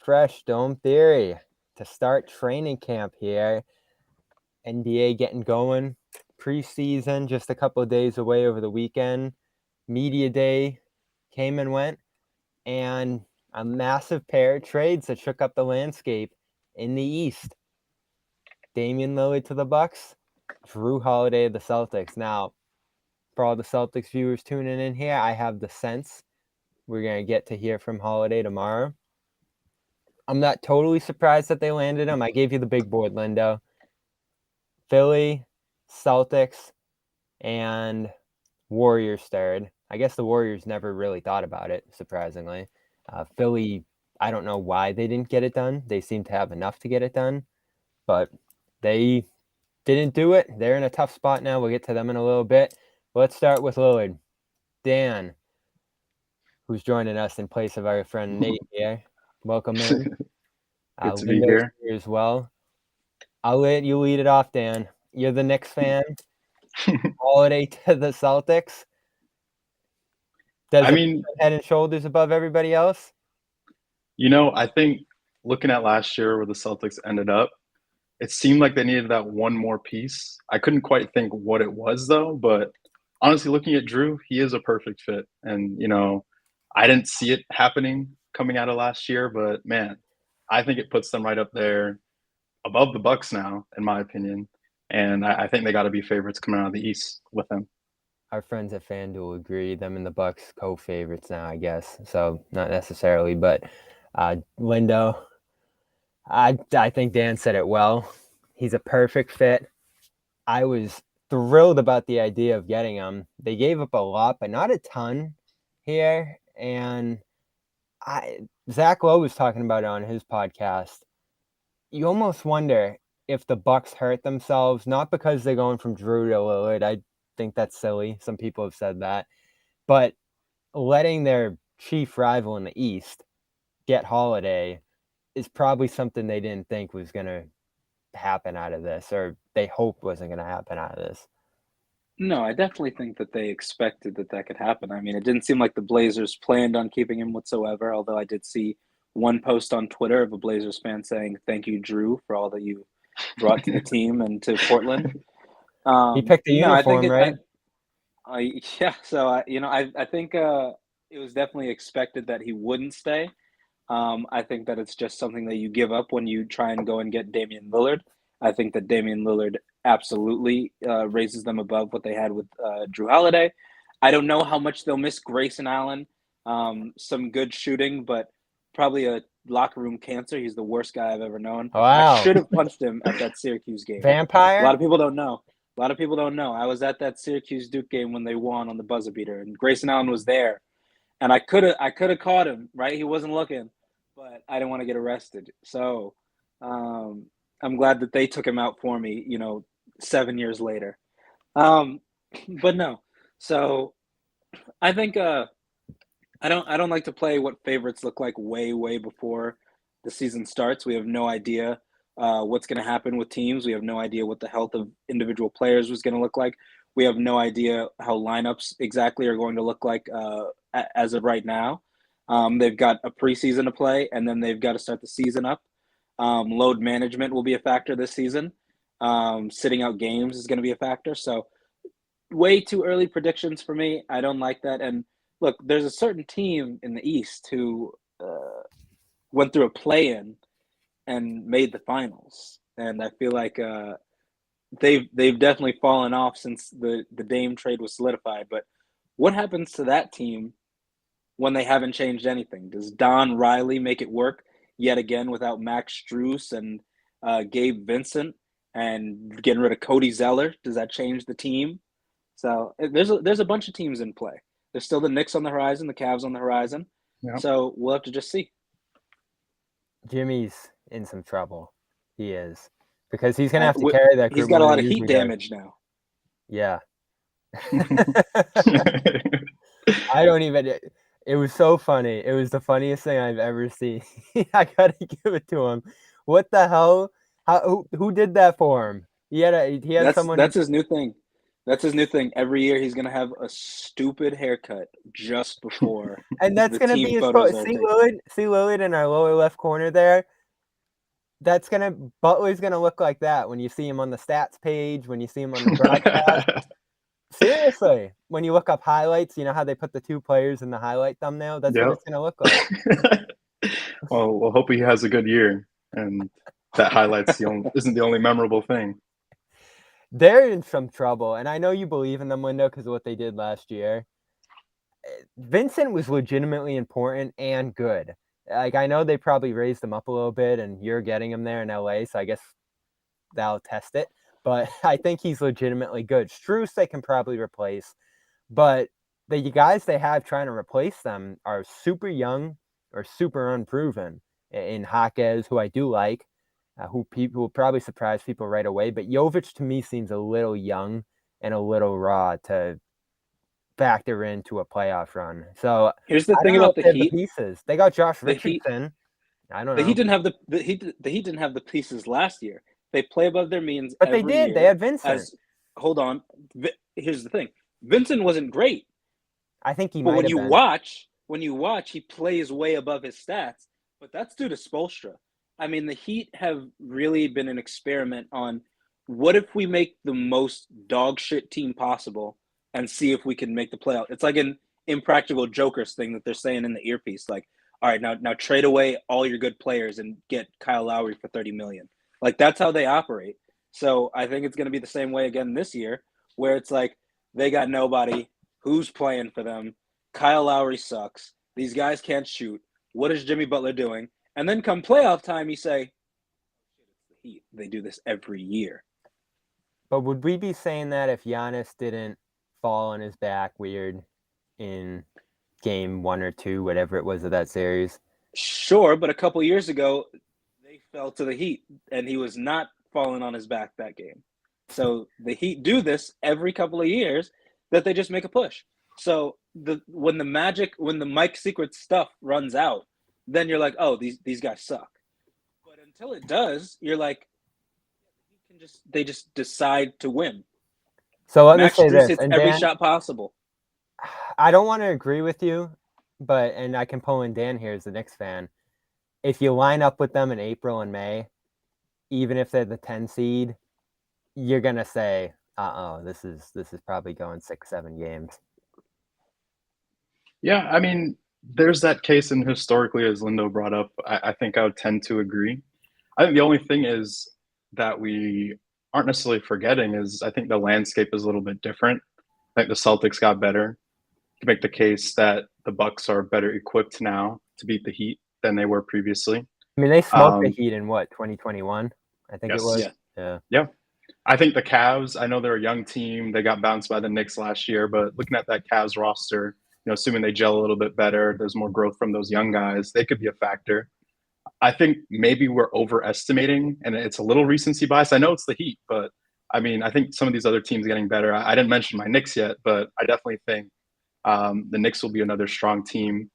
Fresh Dome Theory to start training camp here. NBA getting going. Preseason just a couple of days away over the weekend. Media day came and went. And a massive pair of trades that shook up the landscape in the East. Damian Lillard to the Bucks. Jrue Holiday to the Celtics. Now, for all the Celtics viewers tuning in here, I have the sense we're going to get to hear from Holiday tomorrow. I'm not totally surprised that they landed him. I gave you the big board, Lindo. Philly, Celtics, and Warriors third. I guess the Warriors never really thought about it, surprisingly. Philly, I don't know why they didn't get it done. They seem to have enough to get it done, but they didn't do it. They're in a tough spot now. We'll get to them in a little bit. Let's start with Lillard. Dan, who's joining us in place of our friend Nate here. Welcome in. Good to be here as well. I'll let you lead it off, Dan. You're the Knicks fan. Holiday to the Celtics. Does head and shoulders above everybody else? I think looking at last year where the Celtics ended up, it seemed like they needed that one more piece. I couldn't quite think what it was, though. But honestly, looking at Jrue, he is a perfect fit. And, I didn't see it happening coming out of last year. But, man, I think it puts them right up there above the Bucks now, in my opinion. And I think they got to be favorites coming out of the East with him. Our friends at FanDuel agree. Them and the Bucks co-favorites now, I guess. So not necessarily, but Lindo, I think Dan said it well. He's a perfect fit. I was thrilled about the idea of getting him. They gave up a lot, but not a ton here. And Zach Lowe was talking about it on his podcast. You almost wonder if the Bucks hurt themselves, not because they're going from Jrue to Lillard. I think that's silly. Some people have said that. But letting their chief rival in the East get Holiday is probably something they didn't think was going to happen out of this, or they hoped wasn't going to happen out of this. No, I definitely think that they expected that could happen. I mean, it didn't seem like the Blazers planned on keeping him whatsoever, although I did see one post on Twitter of a Blazers fan saying, "Thank you, Jrue, for all that you brought to the team and to Portland." He picked the uniform, right? So I think it was definitely expected that he wouldn't stay. I think that it's just something that you give up when you try and go and get Damian Lillard. I think that Damian Lillard absolutely raises them above what they had with Jrue Holiday. I don't know how much they'll miss Grayson Allen. Some good shooting, but probably a locker room cancer. He's the worst guy I've ever known. Wow. I should have punched him at that Syracuse game. Vampire? A lot of people don't know. I was at that Syracuse Duke game when they won on the buzzer beater, and Grayson Allen was there. And I could have caught him, right? He wasn't looking, but I didn't want to get arrested. So I'm glad that they took him out for me, 7 years later. But no. So I think I don't like to play what favorites look like way before the season starts. We have no idea what's going to happen with teams. We have no idea what the health of individual players was going to look like. We have no idea how lineups exactly are going to look like as of right now. They've got a preseason to play, and then they've got to start the season up. Load management will be a factor this season. Sitting out games is going to be a factor. So way too early predictions for me. I don't like that. And look, there's a certain team in the East who went through a play-in and made the finals. And I feel like they've definitely fallen off since the Dame trade was solidified. But what happens to that team when they haven't changed anything? Does Don Riley make it work yet again without Max Strus and Gabe Vincent and getting rid of Cody Zeller? Does that change the team? So there's a bunch of teams in play. There's still the Knicks on the horizon, the Cavs on the horizon. Yep. So we'll have to just see. Jimmy's in some trouble. He is. Because he's going to have to carry that group. He's got a lot of heat damage now. Yeah. I don't even – it was so funny. It was the funniest thing I've ever seen. I got to give it to him. What the hell? Who did that for him? He had someone – That's his new thing. That's his new thing. Every year he's gonna have a stupid haircut just before And that's the gonna team be his photos quote. are See taken. Lillard in our lower left corner there. Butler's gonna look like that when you see him on the stats page, when you see him on the broadcast. Seriously, when you look up highlights, you know how they put the two players in the highlight thumbnail? That's what Yep. it's gonna look like. Well, we'll hope he has a good year, and that isn't the only memorable thing. They're in some trouble, and I know you believe in them, Lindo, because of what they did last year. Vincent was legitimately important and good. Like, I know they probably raised him up a little bit, and you're getting him there in LA, so I guess that'll test it. But I think he's legitimately good. Strus they can probably replace, but the guys they have trying to replace them are super young or super unproven. In Jaquez, who I do like, who people will probably surprise people right away. But Jovic to me seems a little young and a little raw to factor into a playoff run. So Here's the I thing don't know about if the they have the Heat. pieces. They got Josh The Heat Richardson. I don't the Heat know. didn't have the Heat didn't have the pieces last year. They play above their means But they every did. year. They had Vincent. As hold on, here's the thing: Vincent wasn't great, I think he but might have been. when you watch, he plays way above his stats. But that's due to Spoelstra. I mean, the Heat have really been an experiment on what if we make the most dog shit team possible and see if we can make the playoff. It's like an impractical jokers thing that they're saying in the earpiece, like, all right, now trade away all your good players and get Kyle Lowry for $30 million. Like that's how they operate. So I think it's going to be the same way again this year, where it's like they got nobody who's playing for them. Kyle Lowry sucks. These guys can't shoot. What is Jimmy Butler doing? And then come playoff time, you say, it's the Heat. They do this every year. But would we be saying that if Giannis didn't fall on his back weird in game 1 or 2, whatever it was of that series? Sure, but a couple years ago, they fell to the Heat, and he was not falling on his back that game. So the Heat do this every couple of years that they just make a push. So when the Mike Secret stuff runs out, then you're like, oh, these guys suck. But until it does, you're like, they just decide to win. So let me Max say Strus this, hits and every Dan, shot possible. I don't want to agree with you, and I can pull in Dan here as the Knicks fan. If you line up with them in April and May, even if they're the 10 seed, you're gonna say, this is probably going 6-7 games. Yeah, I mean, there's that case, and historically, as Lindo brought up, I think I would tend to agree. I think the only thing is that we aren't necessarily forgetting is I think the landscape is a little bit different. I think the Celtics got better. You can make the case that the Bucks are better equipped now to beat the Heat than they were previously. I mean, they smoked the Um, Heat in what, 2021? I think it was. yes. Yeah. Yeah. I think the Cavs, I know they're a young team. They got bounced by the Knicks last year, but looking at that Cavs roster, assuming they gel a little bit better, there's more growth from those young guys, they could be a factor. I think maybe we're overestimating, and it's a little recency bias. I know it's the Heat, but I mean, I think some of these other teams are getting better. I didn't mention my Knicks yet, but I definitely think the Knicks will be another strong team.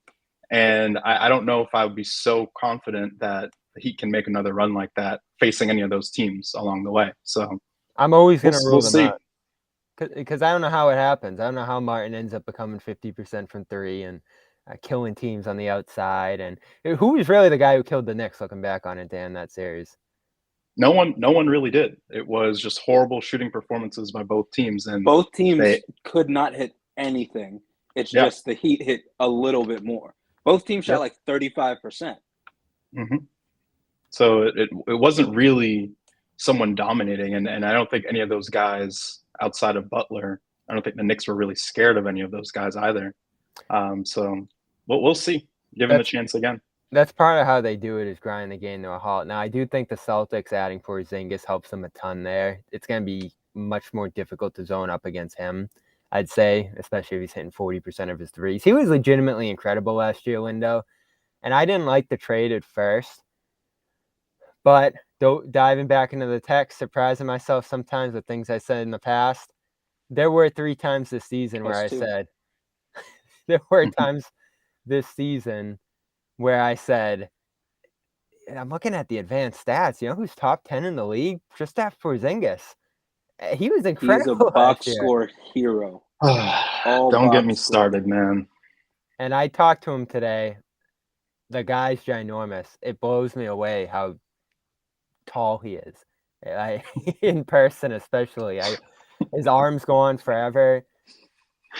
And I don't know if I would be so confident that the Heat can make another run like that facing any of those teams along the way. So I'm always going to rule we'll them see. out because I don't know how it happens. I don't know how Martin ends up becoming 50% from 3 and killing teams on the outside. And who was really the guy who killed the Knicks looking back on it, Dan, that series? No one really did. It was just horrible shooting performances by both teams, and both teams could not hit anything. It's just the Heat hit a little bit more. Both teams shot like 35%. Mm-hmm. So it wasn't really someone dominating, and I don't think any of those guys outside of Butler, I don't think the Knicks were really scared of any of those guys either. So we'll see. Give them the chance again. That's part of how they do it, is grind the game to a halt. Now, I do think the Celtics adding Porzingis helps them a ton there. It's going to be much more difficult to zone up against him, I'd say, especially if he's hitting 40% of his threes. He was legitimately incredible last year, Lindo, and I didn't like the trade at first. But diving back into the text, surprising myself sometimes with things I said in the past, there were 3 times this season where I said, there were times this season where I said, and I'm looking at the advanced stats, you know who's top 10 in the league? Just after Porzingis. He was He's a incredible box last year. score hero. Don't get me box score. started, man. And I talked to him today. The guy's ginormous. It blows me away how tall he is. In person especially. His arms go on forever.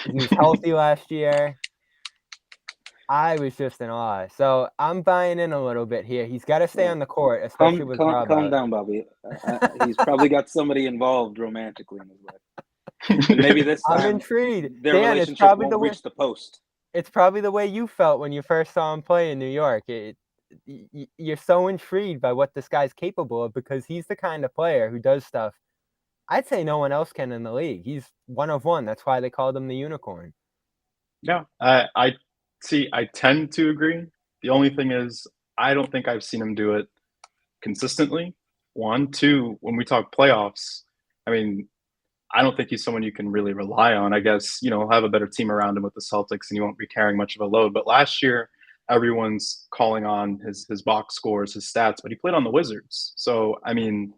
He was healthy last year. I was just in awe. So I'm buying in a little bit here. He's got to stay on the court, especially with Rob Calm out. down, Bobby. He's probably got somebody involved romantically in his life. And maybe this time I'm intrigued. their Dan, relationship won't reach the post. It's probably the way you felt when you first saw him play in New York. You're so intrigued by what this guy's capable of because he's the kind of player who does stuff I'd say no one else can in the league. He's one of one. That's why they called him the unicorn. Yeah, I see. I tend to agree. The only thing is, I don't think I've seen him do it consistently. One, two. When we talk playoffs, I mean, I don't think he's someone you can really rely on. I guess he'll have a better team around him with the Celtics, and he won't be carrying much of a load. But last year, everyone's calling on his box scores, his stats, but he played on the Wizards. So I mean,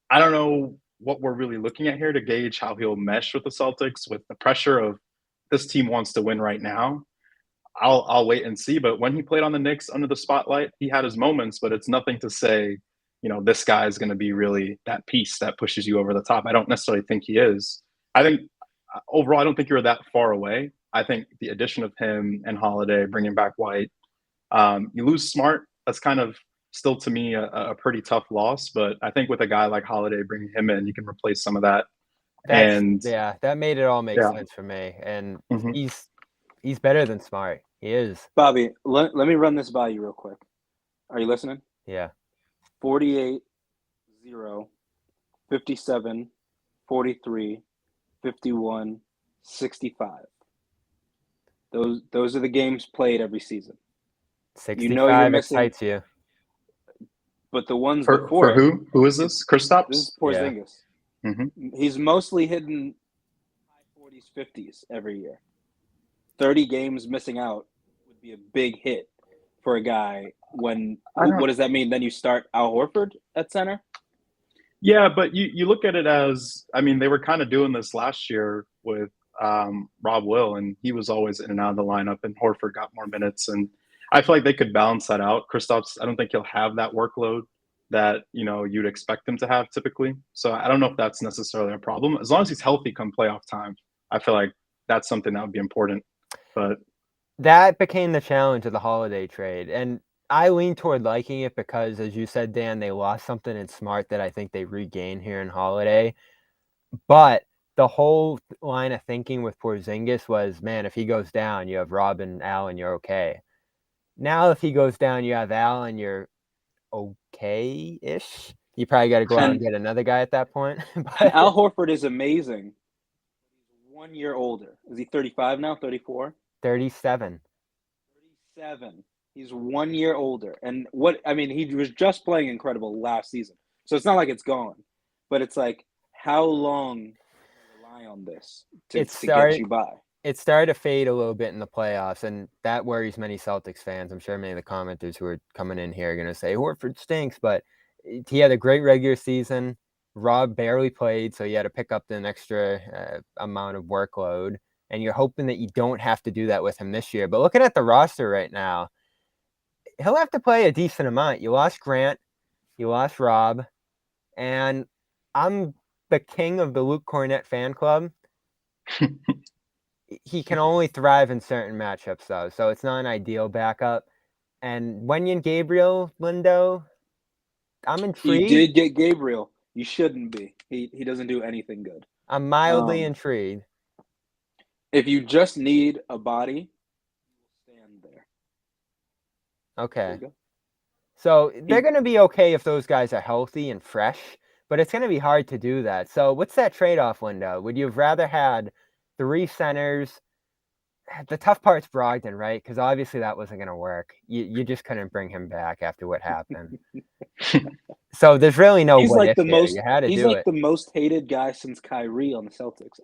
I don't know what we're really looking at here to gauge how he'll mesh with the Celtics with the pressure of this team wants to win right now. I'll wait and see. But when he played on the Knicks under the spotlight, he had his moments, but it's nothing to say, this guy is going to be really that piece that pushes you over the top. I don't necessarily think he is. I think overall, I don't think you're that far away. I think the addition of him and Holiday, bringing back White, you lose Smart. That's kind of still to me a pretty tough loss. But I think with a guy like Holiday, bringing him in, you can replace some of that. That made it all make sense for me. And he's better than Smart. He is. Bobby, let me run this by you real quick. Are you listening? Yeah. 48, 0, 57, 43, 51, 65. Those are the games played every season. 65 excites you. But the ones for who? Who is this? Kristaps? This is Porzingis. Yeah. Mm-hmm. He's mostly hitting high 40s, 50s every year. 30 games missing out would be a big hit for a guy. What does that mean? Then you start Al Horford at center? Yeah, but you look at it as, they were kind of doing this last year with Rob Will, and he was always in and out of the lineup, and Horford got more minutes. And I feel like they could balance that out. Kristaps, I don't think he'll have that workload that, you'd expect him to have typically. So I don't know if that's necessarily a problem. As long as he's healthy come playoff time, I feel like that's something that would be important. But that became the challenge of the Holiday trade. And I lean toward liking it because, as you said, Dan, they lost something in Smart that I think they regained here in Holiday. But the whole line of thinking with Porzingis was, man, if he goes down, you have Rob and Al and you're okay. Now, if he goes down, you have Al and you're okay-ish. You probably got to go out and get another guy at that point. But Al Horford is amazing. He's 1 year older. Is he 35 now, 34? 37. 37. He's 1 year older. And he was just playing incredible last season. So it's not like it's gone. But it's like, how long can you rely on this to get you by? It started to fade a little bit in the playoffs, and that worries many Celtics fans. I'm sure many of the commenters who are coming in here are going to say, Horford stinks, but he had a great regular season. Rob barely played, so you had to pick up an extra amount of workload, and you're hoping that you don't have to do that with him this year. But looking at the roster right now, he'll have to play a decent amount. You lost Grant, you lost Rob, and I'm the king of the Luke Cornett fan club. He can only thrive in certain matchups, though, so it's not an ideal backup. And Wenyen Gabriel, Lindo, I'm intrigued. You did get Gabriel. You shouldn't be. He doesn't do anything good. I'm mildly intrigued. If you just need a body, stand there. Okay. So they're going to be okay if those guys are healthy and fresh, but it's going to be hard to do that. So what's that trade-off window? Would you have rather had 3 centers? The tough part's Brogdon, right? Because obviously that wasn't going to work. You just couldn't bring him back after what happened. So there's really no he's what like if the here. most. You had to he's do like it. the most hated guy since Kyrie on the Celtics.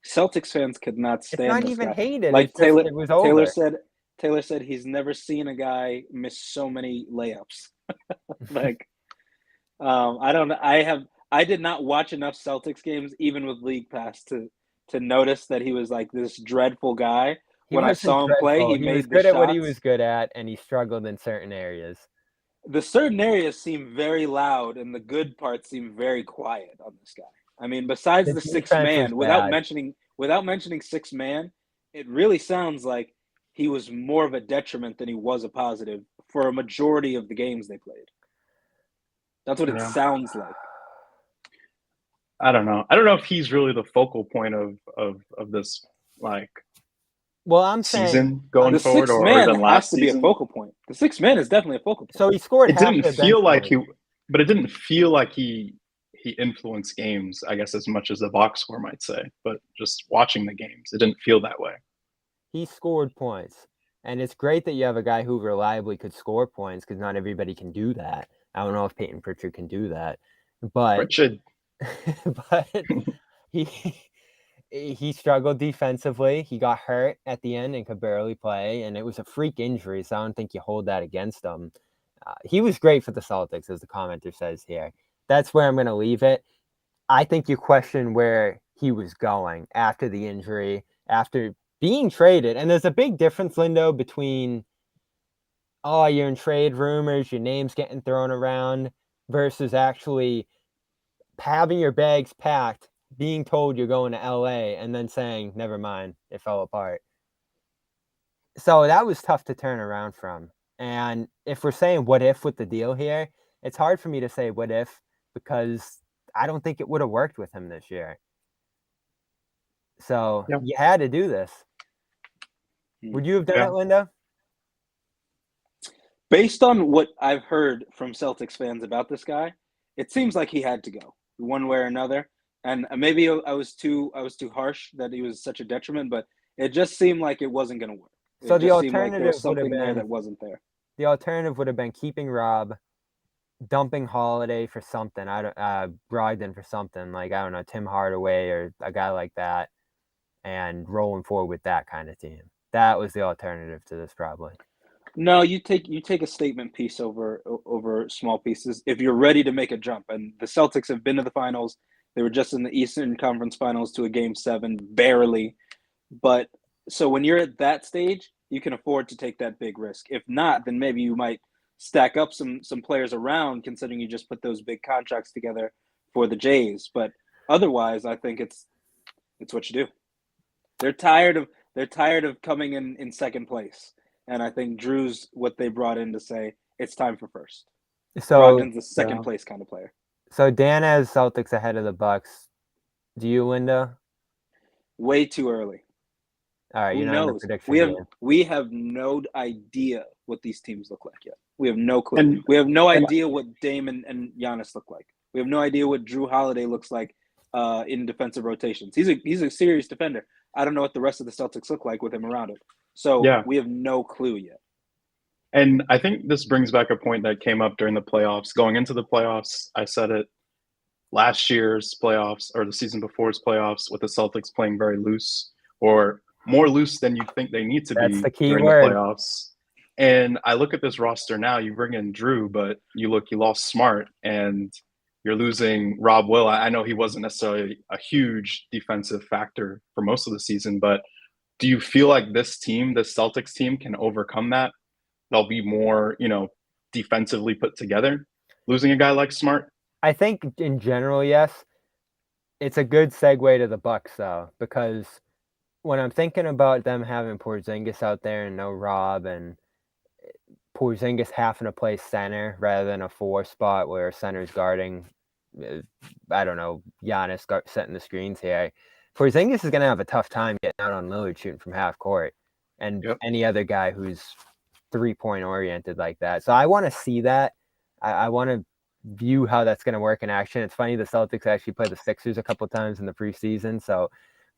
Celtics fans could not stand. It's not this even guy. hated. Like Taylor, it was over. Taylor said he's never seen a guy miss so many layups. I don't know. I did not watch enough Celtics games, even with League Pass, to notice that he was like this dreadful guy. He When I wasn't saw him play, dreadful. he He was made the good at what he was shots. good at, and he struggled in certain areas. The certain areas seem very loud, and the good parts seem very quiet on this guy. I mean, besides The the six defense was man, bad. without mentioning six man, it really sounds like he was more of a detriment than he was a positive for a majority of the games they played. That's what it Yeah. sounds like. I don't know. I don't know if he's really the focal point of this like Well, I'm saying season going The forward, six or man even has last to be a season. focal point. The six man is definitely a focal point. so. He scored It half didn't their feel bench like points. but it didn't feel like he influenced games, I guess, as much as the box score might say. But just watching the games, it didn't feel that way. He scored points, and it's great that you have a guy who reliably could score points because not everybody can do that. I don't know if Peyton Pritchard can do that, but Richard, but he struggled defensively. He got hurt at the end and could barely play, and it was a freak injury, so I don't think you hold that against him. He was great for the Celtics, as the commenter says here. That's where I'm going to leave it. I think you question where he was going after the injury, after being traded. And there's a big difference, Lindo, between, oh, you're in trade rumors, your name's getting thrown around, versus actually having your bags packed, being told you're going to LA, and then saying, never mind, it fell apart. So that was tough to turn around from. And if we're saying what if with the deal here, it's hard for me to say what if because I don't think it would have worked with him this year. So you had to do this. Would you have done it, Linda? Based on what I've heard from Celtics fans about this guy, it seems like he had to go one way or another. And maybe I was too harsh that he was such a detriment, but it just seemed like it wasn't going to work. So the alternative like would have been there that wasn't there. The alternative would have been keeping Rob, dumping Holiday for something. Brogdon for something like, I don't know, Tim Hardaway or a guy like that, and rolling forward with that kind of team. That was the alternative to this, probably. No, you take a statement piece over small pieces if you're ready to make a jump. And the Celtics have been to the finals. They were just in the Eastern Conference Finals to a Game 7, barely. But so when you're at that stage, you can afford to take that big risk. If not, then maybe you might stack up some players around, considering you just put those big contracts together for the Jays. But otherwise, I think it's what you do. They're tired of coming in second place. And I think Jrue's what they brought in to say it's time for first. So Brogdon's the second place kind of player. So Dan has Celtics ahead of the Bucks. Do you, Linda? Way too early. All right, Who you're not in the knows? prediction We have no idea what these teams look like yet. We have no clue. We have no idea what Dame and Giannis look like. We have no idea what Jrue Holiday looks like in defensive rotations. He's a serious defender. I don't know what the rest of the Celtics look like with him around it. So we have no clue yet. And I think this brings back a point that came up during the playoffs. Going into the playoffs, I said it last year's playoffs or the season before's playoffs with the Celtics playing very loose or more loose than you think they need to be the key during word. the playoffs. And I look at this roster now, you bring in Jrue, but you lost Smart and you're losing Rob Will. I know he wasn't necessarily a huge defensive factor for most of the season, but do you feel like this team, the Celtics team, can overcome that? They'll be more, defensively put together, losing a guy like Smart? I think in general, yes. It's a good segue to the Bucks, though, because when I'm thinking about them having Porzingis out there and no Rob and Porzingis having to play center rather than a 4 spot where center's guarding, I don't know, Giannis setting the screens here. Porzingis is going to have a tough time getting out on Lillard shooting from half court and any other guy who's 3-point oriented like that. So I want to see that. I want to view how that's going to work in action. It's funny the Celtics actually play the Sixers a couple times in the preseason, so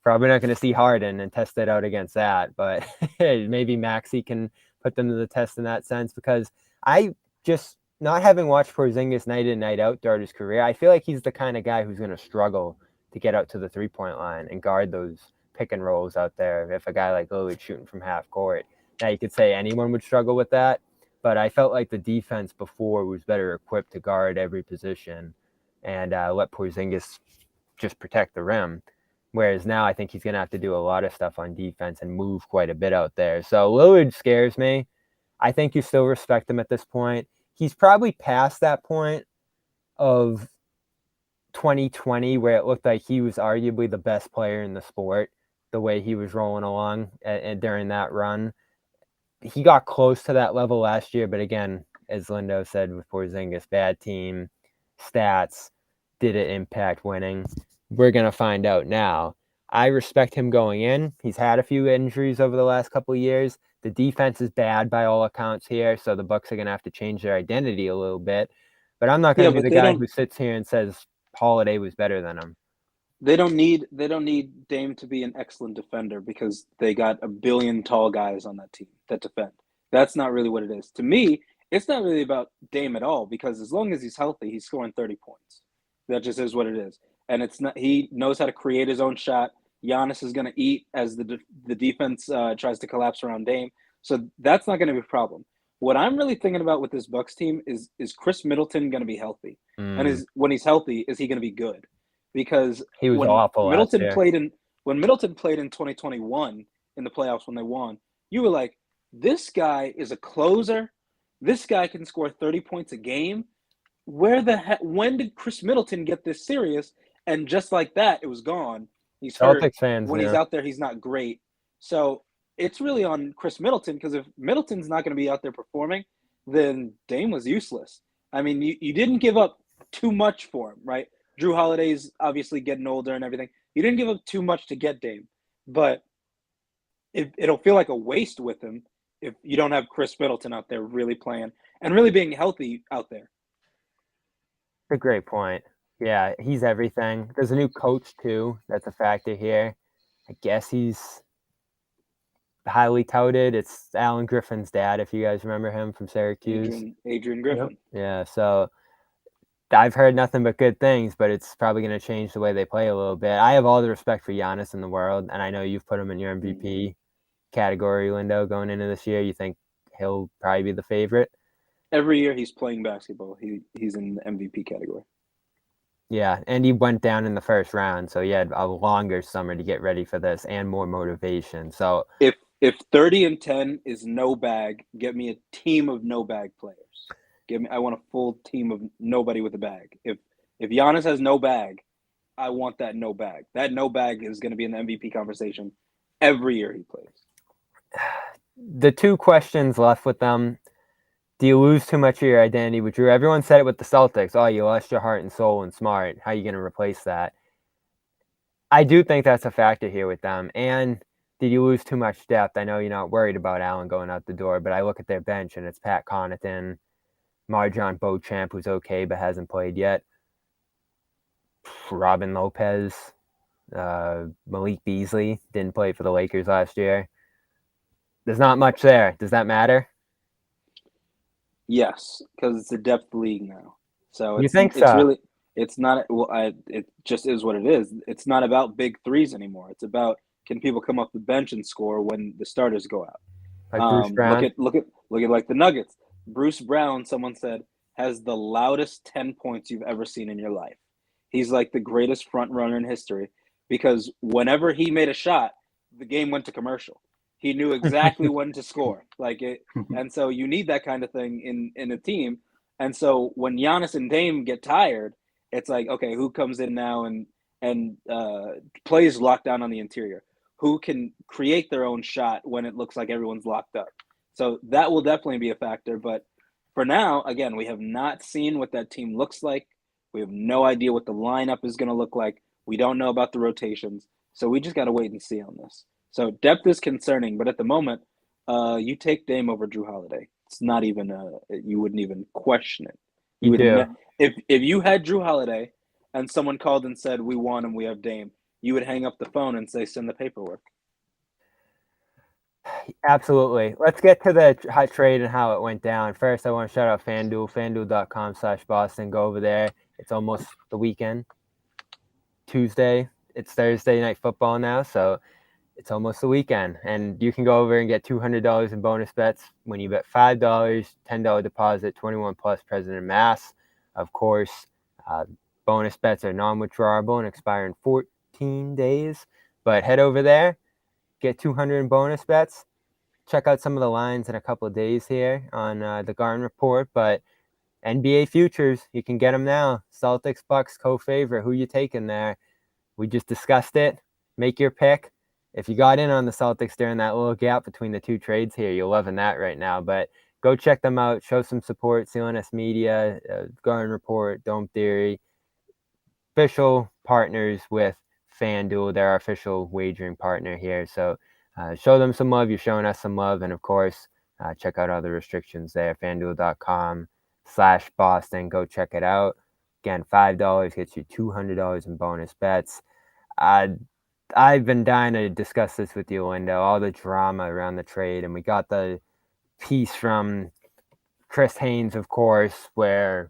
probably not going to see Harden and test it out against that. But maybe Maxey can put them to the test in that sense, because I just, not having watched Porzingis night in, night out throughout his career, I feel like he's the kind of guy who's going to struggle to get out to the 3-point line and guard those pick and rolls out there if a guy like Lillard shooting from half court. Now, you could say anyone would struggle with that, but I felt like the defense before was better equipped to guard every position. and let Porzingis just protect the rim. Whereas now I think he's going to have to do a lot of stuff on defense and move quite a bit out there. So Lillard scares me. I think you still respect him at this point. He's probably past that point of 2020 where it looked like he was arguably the best player in the sport, the way he was rolling along during that run. He got close to that level last year, but again, as Lindo said with Porzingis, bad team, stats, did it impact winning? We're going to find out now. I respect him going in. He's had a few injuries over the last couple of years. The defense is bad by all accounts here, so the Bucks are going to have to change their identity a little bit. But I'm not going to be the guy who sits here and says Holiday was better than him. They don't need Dame to be an excellent defender because they got a billion tall guys on that team that defend. That's not really what it is. To me, it's not really about Dame at all because as long as he's healthy, he's scoring 30 points. That just is what it is. And it's not. He knows how to create his own shot. Giannis is going to eat as the defense tries to collapse around Dame. So that's not going to be a problem. What I'm really thinking about with this Bucks team is Chris Middleton going to be healthy? And when he's healthy, is he going to be good? Because he was awful Middleton last year. when Middleton played in 2021 in the playoffs when they won, you were like, this guy is a closer. This guy can score 30 points a game. When did Chris Middleton get this serious? And just like that, it was gone. He's hurt. Celtics fans, when he's out there, he's not great. So it's really on Chris Middleton because if Middleton's not going to be out there performing, then Dame was useless. I mean, you didn't give up too much for him, right? Jrue Holiday's obviously getting older and everything. You didn't give up too much to get Dame, but it'll feel like a waste with him if you don't have Chris Middleton out there really playing and really being healthy out there. That's a great point. Yeah, he's everything. There's a new coach, too. That's a factor here. I guess he's highly touted. It's Alan Griffin's dad, if you guys remember him from Syracuse. Adrian Griffin. Yep. Yeah, so I've heard nothing but good things, but it's probably going to change the way they play a little bit. I have all the respect for Giannis in the world, and I know you've put him in your MVP category, Lindo, going into this year. You think he'll probably be the favorite? Every year he's playing basketball, he's in the MVP category. Yeah, and he went down in the first round, so he had a longer summer to get ready for this and more motivation. So if 30 and 10 is no bag, get me a team of no bag players. I want a full team of nobody with a bag. If Giannis has no bag, I want that no bag. That no bag is going to be in the MVP conversation every year he plays. The two questions left with them. Do you lose too much of your identity with Jrue? Everyone said it with the Celtics. Oh, you lost your heart and soul and smart. How are you going to replace that? I do think that's a factor here with them. And did you lose too much depth? I know you're not worried about Allen going out the door, but I look at their bench and it's Pat Connaughton, Marjon Beauchamp, who's okay but hasn't played yet, Robin Lopez, Malik Beasley, didn't play for the Lakers last year. There's not much there. Does that matter? Yes, because it's a depth league now. So you think so? It's not. Well, it just is what it is. It's not about big threes anymore. It's about can people come off the bench and score when the starters go out. Like Bruce Brown. Look at like the Nuggets. Bruce Brown, someone said, has the loudest 10 points you've ever seen in your life. He's like the greatest front runner in history because whenever he made a shot, the game went to commercial. He knew exactly when to score, and so you need that kind of thing in a team. And so when Giannis and Dame get tired, it's like, okay, who comes in now and plays lockdown on the interior? Who can create their own shot when it looks like everyone's locked up? So that will definitely be a factor. But for now, again, we have not seen what that team looks like. We have no idea what the lineup is going to look like. We don't know about the rotations. So we just got to wait and see on this. So depth is concerning, but at the moment, you take Dame over Jrue Holiday. It's not even you wouldn't even question it. If you had Jrue Holiday and someone called and said we want him, we have Dame, you would hang up the phone and say send the paperwork. Absolutely. Let's get to the hot trade and how it went down. First, I want to shout out FanDuel, FanDuel.com/Boston. Go over there. It's almost the weekend. Tuesday. It's Thursday night football now, so it's almost the weekend. And you can go over and get $200 in bonus bets when you bet $5, $10 deposit, 21 plus President Mass. Of course, Bonus bets are non-withdrawable and expire in 14 days. But head over there, get 200 in bonus bets. Check out some of the lines in a couple of days here on the Garden Report. But NBA futures, you can get them now. Celtics, Bucks, co-favorite. Who you taking there? We just discussed it. Make your pick. If you got in on the Celtics during that little gap between the two trades here, you're loving that right now. But go check them out. Show some support. CLNS Media, Garden Report, Dome Theory. Official partners with FanDuel. They're our official wagering partner here. So show them some love. You're showing us some love. And, of course, check out all the restrictions there. FanDuel.com/Boston. Go check it out. Again, $5 gets you $200 in bonus bets. I've been dying to discuss this with you, Lindo, all the drama around the trade. And we got the piece from Chris Haynes, of course, where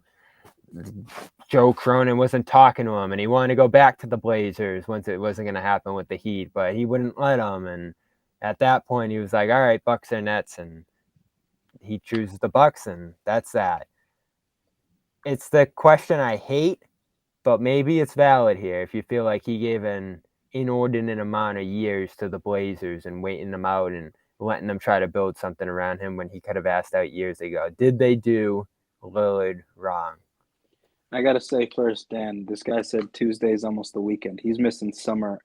Joe Cronin wasn't talking to him and he wanted to go back to the Blazers once it wasn't going to happen with the Heat, but he wouldn't let him. And at that point, he was like, all right, Bucks or Nets. And he chooses the Bucks, and that's that. It's the question I hate, but maybe it's valid here if you feel like he gave an inordinate amount of years to the Blazers and waiting them out and letting them try to build something around him when he could have asked out years ago. Did they do Lillard wrong? I got to say first, Dan, this guy said Tuesday's almost the weekend. He's missing summer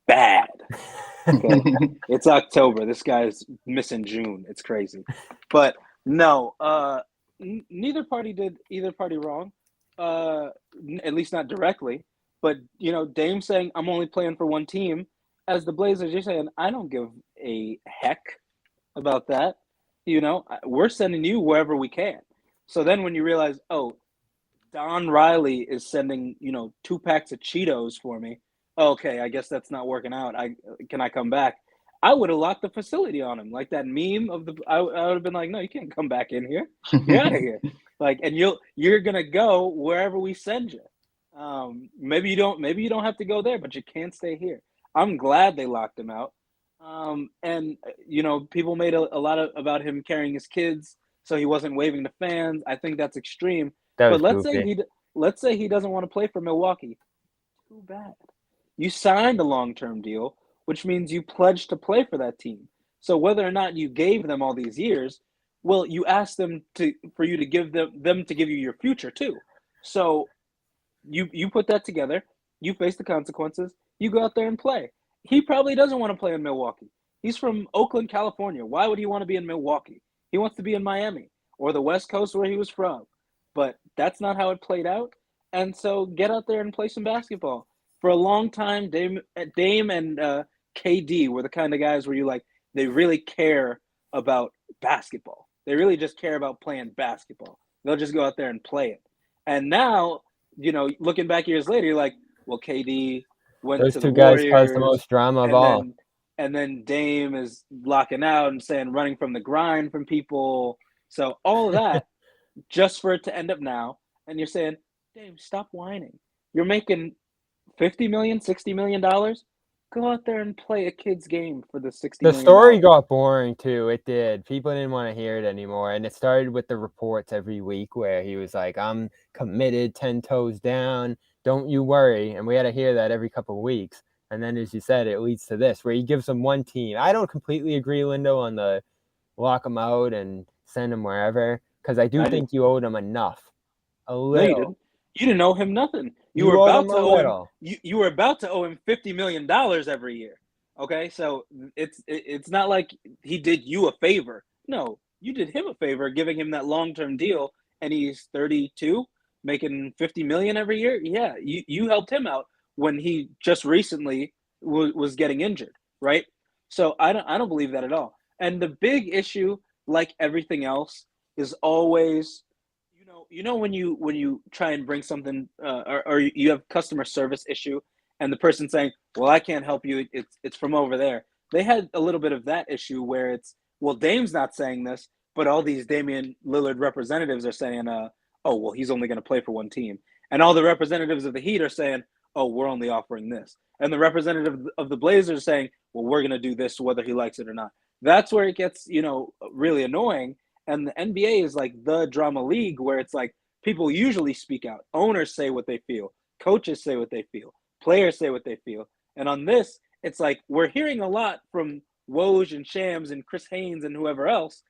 bad. Okay? It's October. This guy's missing June. It's crazy. But no, neither party did either party wrong, at least not directly. But, Dame saying, I'm only playing for one team. As the Blazers, you're saying, I don't give a heck about that. We're sending you wherever we can. So then when you realize, Don Riley is sending, 2 packs of Cheetos for me. Okay, I guess that's not working out. Can I come back? I would have locked the facility on him, like that meme of I would have been like, no, you can't come back in here. Get out of here. And you're gonna go wherever we send you. Maybe you don't have to go there, but you can't stay here. I'm glad they locked him out. And people made a lot about him carrying his kids, so he wasn't waving to fans. I think that's extreme. But let's say he doesn't want to play for Milwaukee. Too bad. You signed a long-term deal, which means you pledged to play for that team. So whether or not you gave them all these years, well, you asked them for you to give them to give you your future too. So you put that together. You face the consequences. You go out there and play. He probably doesn't want to play in Milwaukee. He's from Oakland, California. Why would he want to be in Milwaukee? He wants to be in Miami or the West Coast where he was from. But that's not how it played out. And so get out there and play some basketball. For a long time, Dame and KD were the kind of guys where they really care about basketball. They really just care about playing basketball. They'll just go out there and play it. And now, looking back years later, you're like, well, KD went Those to two the guys Warriors. caused the most drama of all. And then Dame is locking out and saying running from the grind from people. So all of that, just for it to end up now. And you're saying, Dame, stop whining. You're making $50 million, $60 million. Go out there and play a kid's game for the $60 million. The story got boring too. It did. People didn't want to hear it anymore. And it started with the reports every week where he was like, I'm committed, 10 toes down. Don't you worry. And we had to hear that every couple of weeks. And then, as you said, it leads to this, where he gives them one team. I don't completely agree, Lindo, on the lock them out and send them wherever, because I think you owed him enough. A little. No, you didn't. You didn't owe him nothing. You were about to owe him. You were about to owe him $50 million every year. Okay, so it's not like he did you a favor. No, you did him a favor, giving him that long-term deal, and he's 32, making $50 million every year. Yeah, you helped him out when he just recently was getting injured, right? So I don't believe that at all. And the big issue, like everything else, is always, when you try and bring something or you have customer service issue, and the person saying, well, I can't help you, it's from over there. They had a little bit of that issue where it's, well, Dame's not saying this, but all these Damian Lillard representatives are saying, oh, well, he's only going to play for one team. And all the representatives of the Heat are saying, oh, we're only offering this. And the representative of the Blazers saying, well, we're going to do this whether he likes it or not. That's where it gets, really annoying. And the NBA is like the drama league where it's like people usually speak out. Owners say what they feel. Coaches say what they feel. Players say what they feel. And on this, it's like we're hearing a lot from Woj and Shams and Chris Haynes and whoever else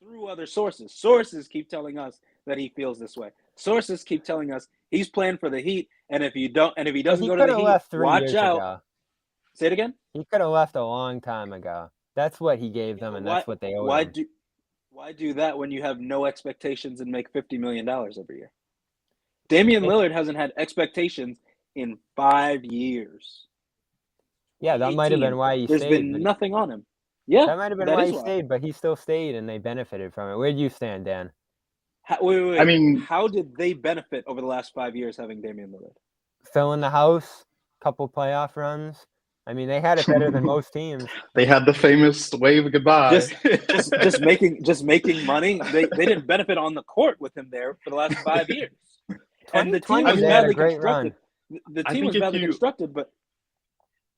through other sources. Sources keep telling us that he feels this way. Sources keep telling us he's playing for the Heat, and if he doesn't go to the Heat, left 3 watch years out. ago. Say it again. He could have left a long time ago. That's what he gave them, and that's what they owed him. Why do that when you have no expectations and make $50 million every year? Damian Lillard hasn't had expectations in 5 years. Yeah, that might have been why he There's stayed. There's been nothing on him. Yeah, that might have been why he stayed, but he still stayed, and they benefited from it. Where do you stand, Dan? Wait. I mean, how did they benefit over the last 5 years having Damian Lillard? Filling the house, couple playoff runs. I mean, they had it better than most teams. They had the famous wave goodbye. Just making money. They didn't benefit on the court with him there for the last 5 years. And the team was badly constructed. The team was badly constructed, but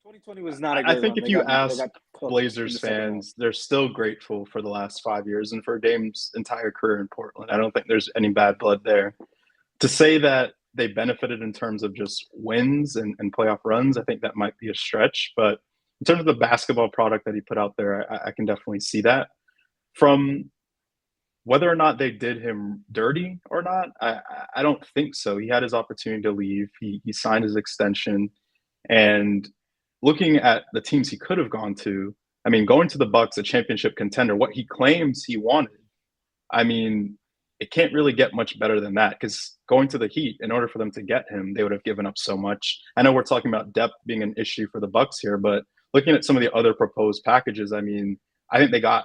2020 was not a great run. I think if you ask Blazers fans, they're still grateful for the last 5 years and for Dame's entire career in Portland. I don't think there's any bad blood there. To say that they benefited in terms of just wins and playoff runs, I think that might be a stretch. But in terms of the basketball product that he put out there, I can definitely see that. From whether or not they did him dirty or not, I don't think so. He had his opportunity to leave. He signed his extension. And looking at the teams he could have gone to, I mean, going to the Bucks, a championship contender, what he claims he wanted, I mean, it can't really get much better than that, because going to the Heat, in order for them to get him, they would have given up so much. I know we're talking about depth being an issue for the Bucks here, but looking at some of the other proposed packages, I mean, I think they got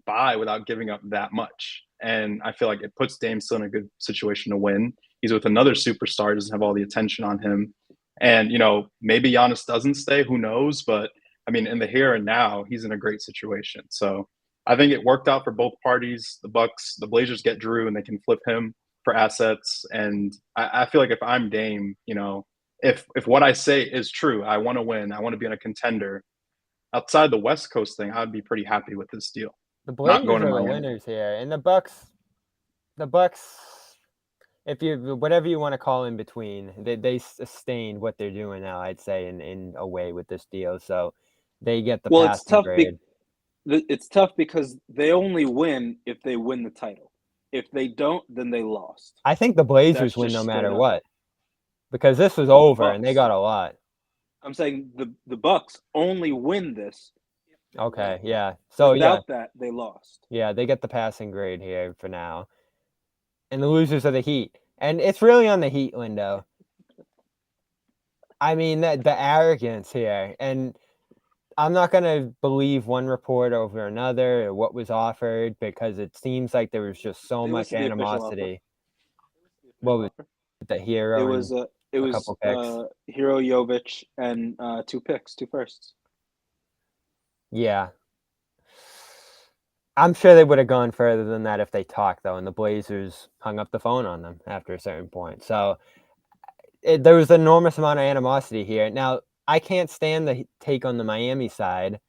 by without giving up that much. And I feel like it puts Dame still in a good situation to win. He's with another superstar, doesn't have all the attention on him. And, you know, maybe Giannis doesn't stay, who knows? But, I mean, in the here and now, he's in a great situation. So I think it worked out for both parties. The Bucks, the Blazers get Jrue, and they can flip him for assets. And I feel like if I'm Dame, you know, if what I say is true, I want to win, I want to be in a contender. Outside the West Coast thing, I'd be pretty happy with this deal. The Blazers are the winners here, and the Bucks, if you whatever you want to call in between, they sustained what they're doing now, I'd say, in a way with this deal. So they get the passing grade. It's tough because they only win if they win the title. If they don't, then they lost. I think the Blazers win no matter what, because this was over and they got a lot. I'm saying the Bucks only win this. Okay, yeah. So without that, they lost. Yeah, they get the passing grade here for now. And the losers are the Heat. And it's really on the Heat, Lindo. I mean, the arrogance here. And I'm not going to believe one report over another or what was offered, because it seems like there was just so much animosity. What was the Hero? It was Hero, Jovic, and 2 firsts. Yeah. I'm sure they would have gone further than that if they talked, though, and the Blazers hung up the phone on them after a certain point. So there was an enormous amount of animosity here. Now, I can't stand the take on the Miami side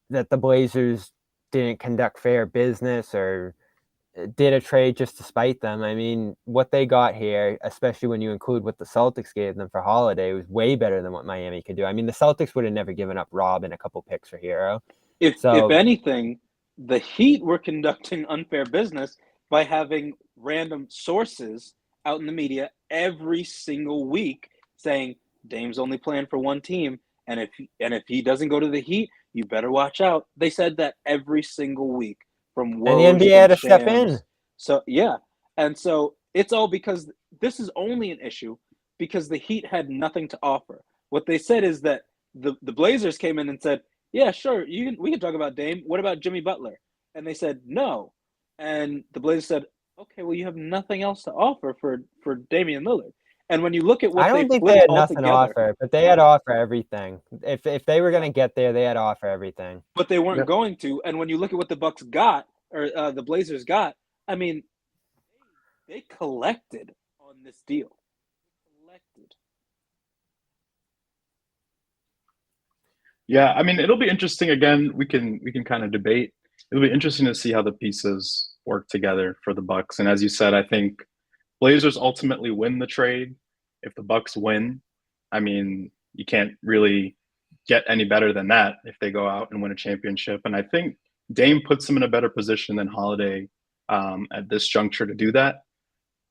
that the Blazers didn't conduct fair business or did a trade just to spite them. I mean, what they got here, especially when you include what the Celtics gave them for Holiday, was way better than what Miami could do. I mean, the Celtics would have never given up Rob and a couple picks for Hero. If anything, the Heat were conducting unfair business by having random sources out in the media every single week saying Dame's only playing for one team, and if he doesn't go to the Heat, you better watch out. They said that every single week from Woj, and the NBA had to step in. So yeah, and so it's all because this is only an issue because the Heat had nothing to offer. What they said is that the Blazers came in and said, yeah, sure, we can talk about Dame. What about Jimmy Butler? And they said no. And the Blazers said, okay, well, you have nothing else to offer for Damian Lillard. And when you look at what I don't think they had nothing to offer, but they had to offer everything. If they were going to get there, they had to offer everything. But they weren't going to. And when you look at what the Bucks got, or the Blazers got, I mean, they collected on this deal. Yeah, I mean, it'll be interesting. Again, we can kind of debate. It'll be interesting to see how the pieces work together for the Bucks. And as you said, I think Blazers ultimately win the trade. if the Bucks win, I mean, you can't really get any better than that if they go out and win a championship. And I think Dame puts them in a better position than Holiday at this juncture to do that.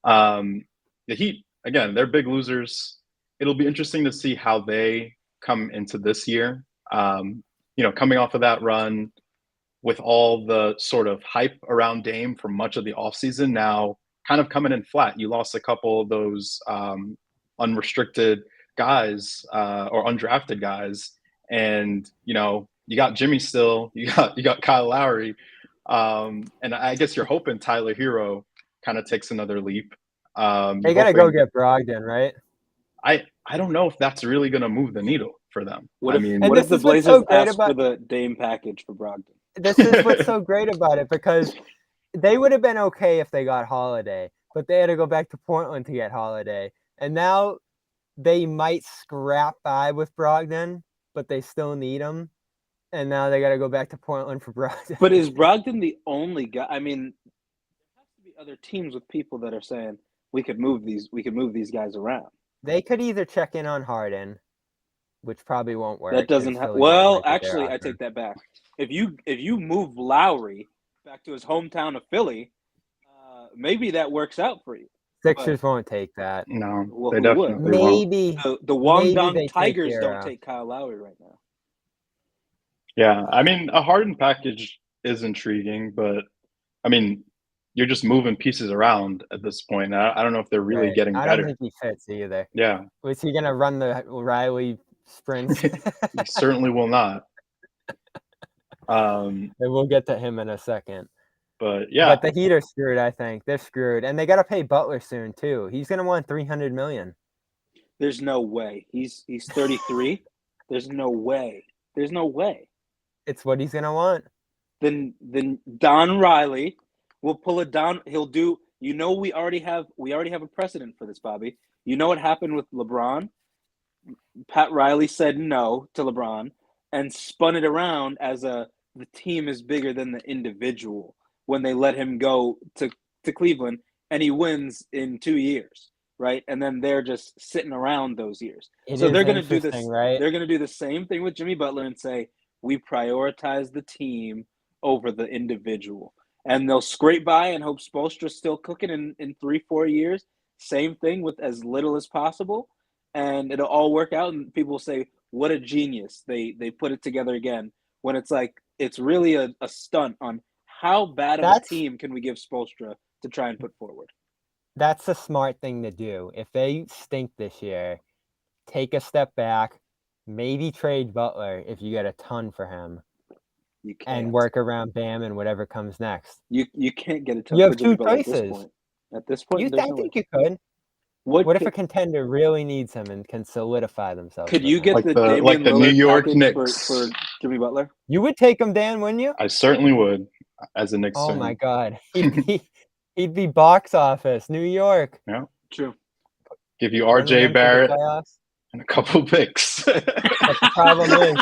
The Heat, again, they're big losers. It'll be interesting to see how they come into this year. Coming off of that run with all the sort of hype around Dame for much of the offseason, now kind of coming in flat. You lost a couple of those unrestricted guys or undrafted guys, and you got Jimmy still. You got Kyle Lowry, and I guess you're hoping Tyler Hero kind of takes another leap. They got to go get Brogdon, right? I don't know if that's really going to move the needle for them. What if this the is what's Blazers so great ask about- for the Dame package for Brogdon? This is what's so great about it, because they would have been okay if they got Holiday, but they had to go back to Portland to get Holiday. And now they might scrap by with Brogdon, but they still need him. And now they got to go back to Portland for Brogdon. But is Brogdon the only guy? I mean, there has to be other teams with people that are saying we could move these guys around. They could either check in on Harden, which probably won't work. That doesn't have. Well, actually, I take that back. If you move Lowry back to his hometown of Philly, maybe that works out for you. Sixers won't take that. No, Well, they who definitely would? won't. The Maybe Guangdong they take Tigers don't Hero. take Kyle Lowry right now. Yeah, I mean, a Harden package is intriguing, but I mean, you're just moving pieces around at this point. I don't know if they're really Right. getting I better. don't think he fits either. Yeah, Was he going to run the Riley sprints? he certainly will not. And we'll get to him in a second. But yeah, But the Heat are screwed, I think. They're screwed. And they got to pay Butler soon, too. He's going to want $300 million. There's no way. He's 33. There's no way. There's no way. It's what he's going to want. Then Don Riley will pull it down. He'll do. We already have a precedent for this, Bobby. You know what happened with LeBron? Pat Riley said no to LeBron and spun it around as the team is bigger than the individual when they let him go to Cleveland, and he wins in 2 years, right? And then they're just sitting around those years. So they're going to do this. Right? They're going to do the same thing with Jimmy Butler and say, we prioritize the team over the individual. And they'll scrape by and hope Spoelstra's still cooking in 3-4 years. Same thing with as little as possible. And it'll all work out. And people will say, what a genius. They put it together again. When it's like, it's really a stunt on how bad of a team can we give Spoelstra to try and put forward. That's the smart thing to do. If they stink this year, take a step back, maybe trade Butler if you get a ton for him. You can't. And work around Bam and whatever comes next. You can't get a ton You have for Jimmy two Butler choices. At this point, I think you could. What if a contender really needs him and can solidify themselves? Could you get like the the Damian Lillard New York package Knicks for Jimmy Butler? You would take him, Dan, wouldn't you? I certainly would, as a Knicks Oh fan. my God, he'd be box office, New York. Yeah, True. give you Run them RJ to the Barrett playoffs. and a couple picks. But the problem is,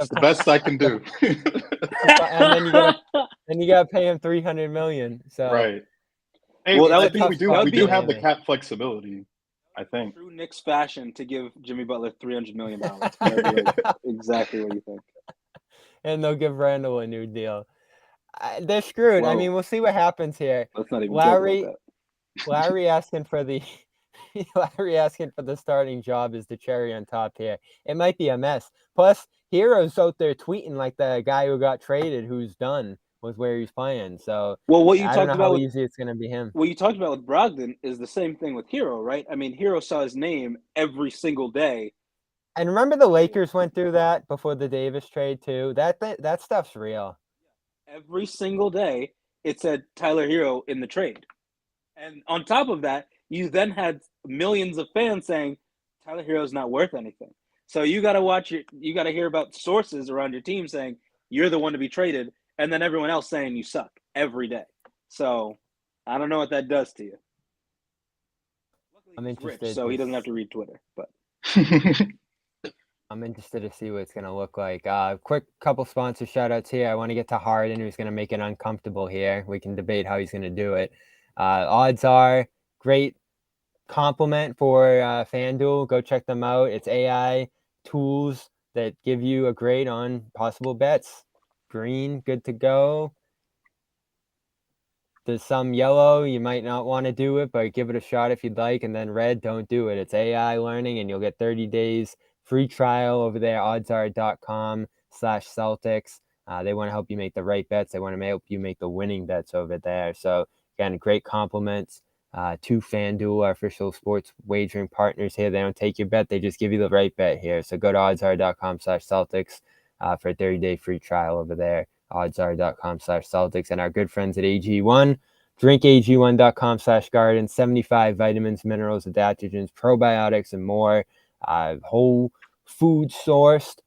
It's the best I can do. and then you gotta pay him $300 million. So Right. Hey, Well, that I would think be- we do. that would We be do a- have the cap flexibility. I think. True Knicks fashion to give Jimmy Butler $300 million. Exactly what you think. and they'll give Randall a new deal. They're screwed. I Whoa. mean, we'll see what happens here. Let's not even Lowry- joke about Lowry asking for the starting job is the cherry on top here. It might be a mess. Plus, Hero's out there tweeting like the guy who got traded, who's done with where he's playing. So that. Well, what you I don't talked know about how with easy it's going to be him. what you talked about with Brogdon is the same thing with Hero, right? I mean, Hero saw his name every single day. And remember the Lakers went through that before the Davis trade too. That stuff's real. Every single day, it said Tyler Hero in the trade. And on top of that, you then had millions of fans saying Tyler Hero's not worth anything. So you got to you got to hear about sources around your team saying you're the one to be traded, and then everyone else saying you suck every day. So I don't know what that does to you. I'm He's rich, interested so he to doesn't have to read Twitter. But I'm interested to see what it's going to look like. Quick couple sponsor shout outs here. I want to get to Harden, who's going to make it uncomfortable here. We can debate how he's going to do it. Odds are great compliment for FanDuel. Go check them out. It's AI tools that give you a grade on possible bets. Green, good to go. There's some yellow, you might not want to do it, but give it a shot if you'd like. And then red, don't do it. It's AI learning, and you'll get 30 days free trial over there, oddsr.com/Celtics. They want to help you make the right bets. They want to help you make the winning bets over there. So, again, great compliments to FanDuel, our official sports wagering partners here. They don't take your bet. They just give you the right bet here. So go to oddsr.com/Celtics for a 30-day free trial over there. oddsr.com/Celtics, and our good friends at AG1. Drink AG1.com/garden. 75 vitamins, minerals, adaptogens, probiotics, and more. Whole food sourced,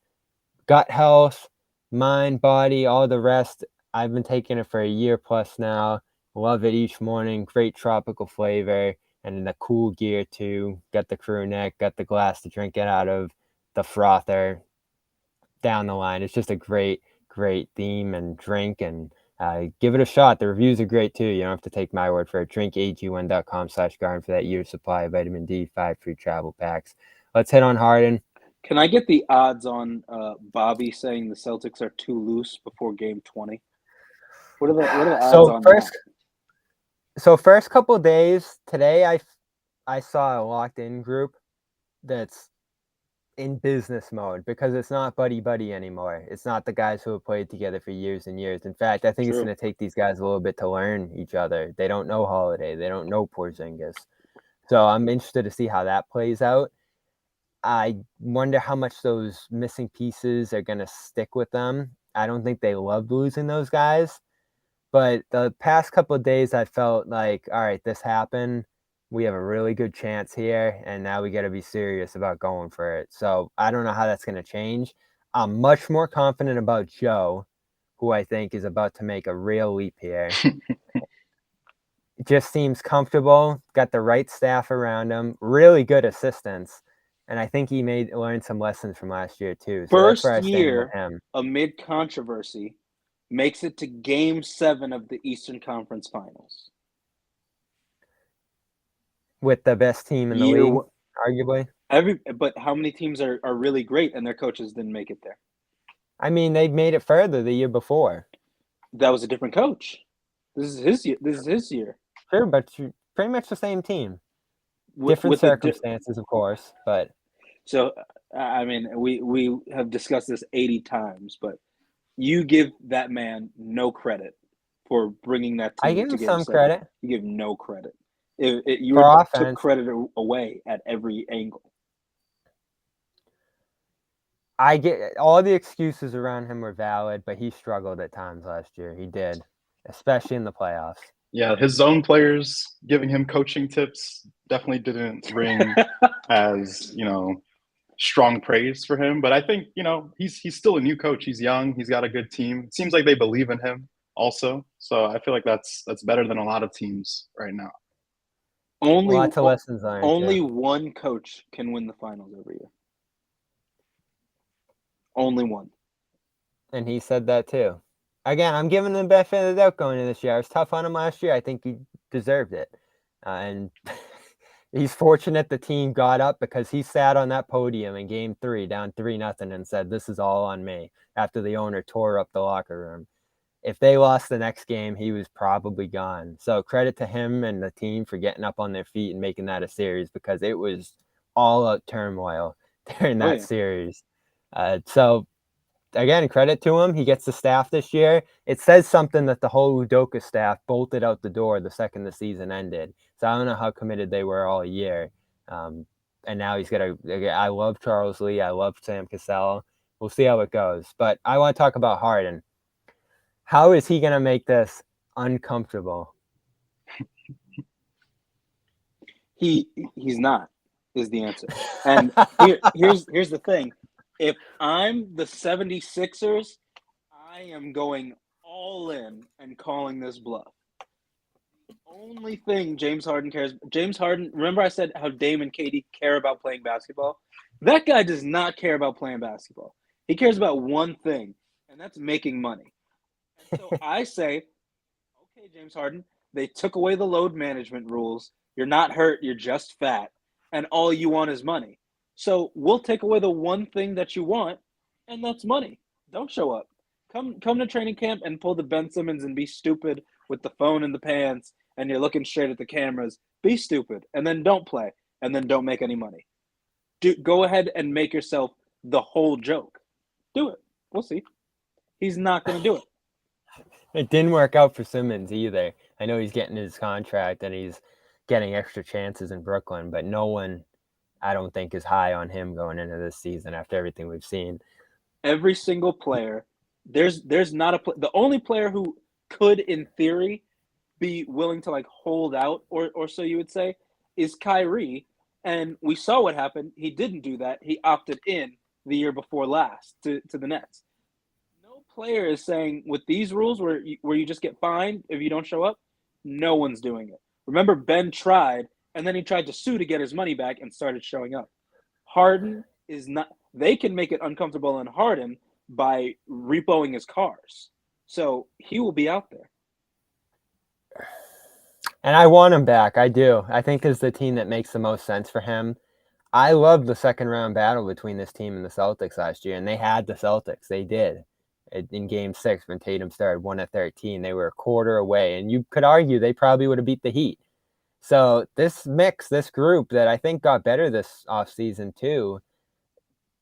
gut health, mind, body, all the rest. I've been taking it for a year plus now. Love it each morning. Great tropical flavor, and in the cool gear too. Got the crew neck, got the glass to drink it out of, the frother down the line. It's just a great theme and drink, and give it a shot. The reviews are great too. You don't have to take my word for it. Drink AG1.com/garden for that year's supply of vitamin D, 5 free travel packs. Let's hit on Harden. Can I get the odds on Bobby saying the Celtics are too loose before game 20? What are the odds on that? So first couple of days, today I saw a locked in group that's in business mode, because it's not buddy anymore. It's not the guys who have played together for years and years. In fact, I think it's going to take these guys a little bit to learn each other. They don't know Holiday. They don't know Porzingis. So I'm interested to see how that plays out. I wonder how much those missing pieces are going to stick with them. I don't think they loved losing those guys. But the past couple of days, I felt like, all right, this happened. We have a really good chance here, and now we got to be serious about going for it. So I don't know how that's going to change. I'm much more confident about Joe, who I think is about to make a real leap here. It just seems comfortable, got the right staff around him, really good assistants, and I think he may learn some lessons from last year too. So that's where I stand with him. Amid controversy, makes it to Game 7 of the Eastern Conference Finals. With the best team in the league, arguably. But how many teams are really great and their coaches didn't make it there? I mean, they made it further the year before. That was a different coach. This is his year. Sure, but pretty much the same team. Different circumstances, of course, but. So, I mean, we have discussed this 80 times, but you give that man no credit for bringing that team. I give him some credit. You give no credit. You took credit away at every angle. I get all the excuses around him were valid, but he struggled at times last year. He did, especially in the playoffs. Yeah, his zone players giving him coaching tips definitely didn't ring as, strong praise for him. But I think, he's still a new coach. He's young. He's got a good team. It seems like they believe in him also. So I feel like that's better than a lot of teams right now. Lots of lessons learned. Only one coach can win the finals every year. Only one. And he said that too. Again, I'm giving him the benefit of the doubt going into this year. I was tough on him last year. I think he deserved it. And he's fortunate the team got up, because he sat on that podium in Game 3, down 3-0, and said, "This is all on me," after the owner tore up the locker room. If they lost the next game, he was probably gone. So credit to him and the team for getting up on their feet and making that a series, because it was all out turmoil during that series. So, again, credit to him. He gets the staff this year. It says something that the whole Udoka staff bolted out the door the second the season ended. So I don't know how committed they were all year. And now he's got I love Charles Lee. I love Sam Cassell. We'll see how it goes. But I want to talk about Harden. How is he going to make this uncomfortable? He's not, is the answer. And here's the thing. If I'm the 76ers, I am going all in and calling this bluff. The only thing James Harden cares – James Harden – remember I said how Dame and KD care about playing basketball? That guy does not care about playing basketball. He cares about one thing, and that's making money. And so I say, okay, James Harden, They took away the load management rules. You're not hurt, you're just fat, and all you want is money. So we'll take away the one thing that you want, and that's money. Don't show up. Come to training camp and pull the Ben Simmons and be stupid with the phone in the pants, and you're looking straight at the cameras. Be stupid, and then don't play, and then don't make any money. Go ahead and make yourself the whole joke. Do it. We'll see. He's not going to do it. It didn't work out for Simmons either. I know he's getting his contract and he's getting extra chances in Brooklyn, but no one, I don't think, is high on him going into this season after everything we've seen. Every single player, there's not the only player who could, in theory, be willing to like hold out, or so you would say, is Kyrie. And we saw what happened. He didn't do that. He opted in the year before last to the Nets. No player is saying with these rules where you just get fined if you don't show up, no one's doing it. Remember, Ben tried, and then he tried to sue to get his money back and started showing up. Harden is not – they can make it uncomfortable on Harden by repoing his cars. So he will be out there. And I want him back. I do. I think it's the team that makes the most sense for him. I loved the second round battle between this team and the Celtics last year, and they had the Celtics. They did. In Game 6 when Tatum started 1-13. They were a quarter away, and you could argue they probably would have beat the Heat. So this mix, this group that I think got better this offseason too,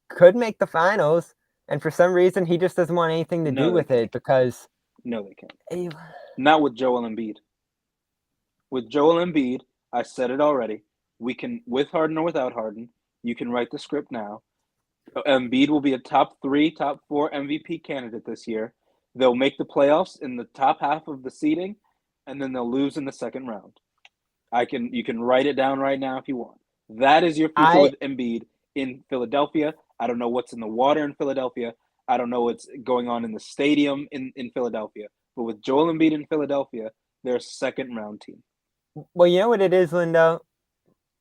could make the finals, and for some reason he just doesn't want anything to do with it because... No, they can't. Not with Joel Embiid. With Joel Embiid, I said it already, we can, with Harden or without Harden, you can write the script now. Embiid will be a top 3, top 4 MVP candidate this year. They'll make the playoffs in the top half of the seeding, and then they'll lose in the second round. You can write it down right now if you want. That is your future with Embiid in Philadelphia. I don't know what's in the water in Philadelphia. I don't know what's going on in the stadium in Philadelphia. But with Joel Embiid in Philadelphia, they're a second round team. Well, you know what it is, Lindo?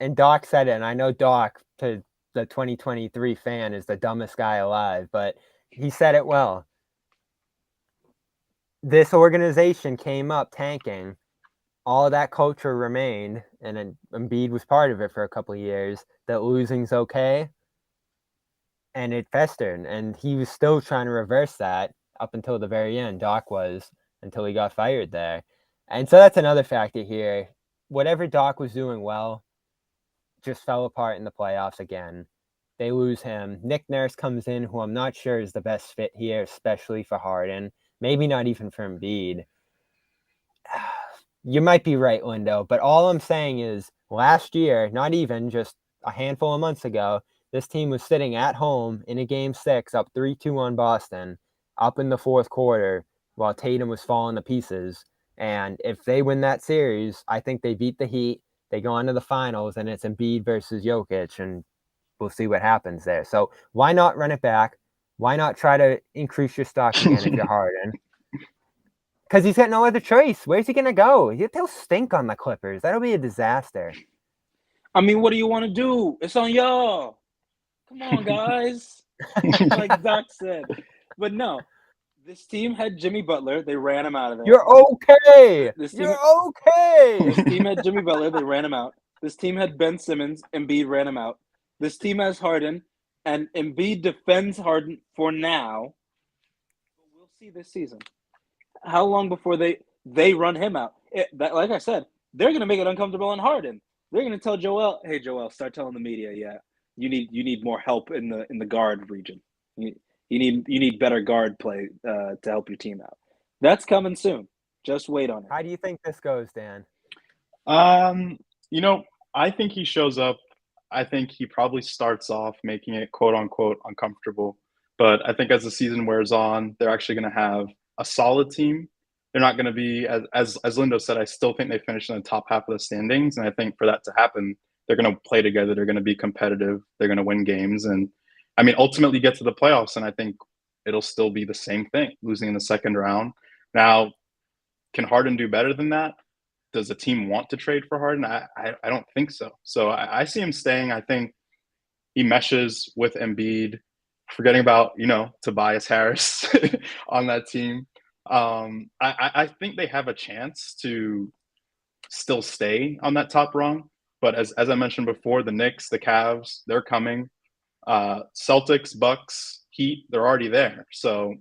And Doc said it, and I know Doc, to the 2023 fan, is the dumbest guy alive, but he said it well. This organization came up tanking. All of that culture remained, and then Embiid was part of it for a couple of years, that losing's okay, and it festered, and he was still trying to reverse that up until the very end. Doc was, until he got fired there. And so that's another factor here. Whatever Doc was doing well just fell apart in the playoffs again. They lose him. Nick Nurse comes in, who I'm not sure is the best fit here, especially for Harden. Maybe not even for Embiid. You might be right, Lindo, but all I'm saying is last year, not even just a handful of months ago, this team was sitting at home in a Game 6 up 3-2 on Boston, up in the fourth quarter while Tatum was falling to pieces. And if they win that series, I think they beat the Heat. They go on to the finals, and it's Embiid versus Jokic, and we'll see what happens there. So why not run it back? Why not try to increase your stock again if you're Harden? Because he's got no other choice. Where's he going to go? He'll stink on the Clippers. That'll be a disaster. I mean, what do you want to do? It's on y'all. Come on, guys. Like Doc said. But no, this team had Jimmy Butler. They ran him out of there. You're okay. You're okay. This team had Jimmy Butler. They ran him out. This team had Ben Simmons. Embiid ran him out. This team has Harden, and Embiid defends Harden for now. But we'll see this season. How long before they run him out? Like I said, they're going to make it uncomfortable on Harden. They're going to tell Joel, "Hey, Joel, start telling the media, you need more help in the guard region. You need better guard play to help your team out." That's coming soon. Just wait on it. How do you think this goes, Dan? I think he shows up. I think he probably starts off making it quote unquote uncomfortable. But I think as the season wears on, they're actually going to have a solid team. They're not going to be, as Lindo said, I still think they finish in the top half of the standings. And I think for that to happen, they're going to play together. They're going to be competitive. They're going to win games. And I mean, ultimately get to the playoffs. And I think it'll still be the same thing, losing in the second round. Now, can Harden do better than that? Does the team want to trade for Harden? I don't think so. So I see him staying. I think he meshes with Embiid, forgetting about, Tobias Harris on that team. I think they have a chance to still stay on that top rung. But as I mentioned before, the Knicks, the Cavs, they're coming. Celtics, Bucks, Heat, they're already there. So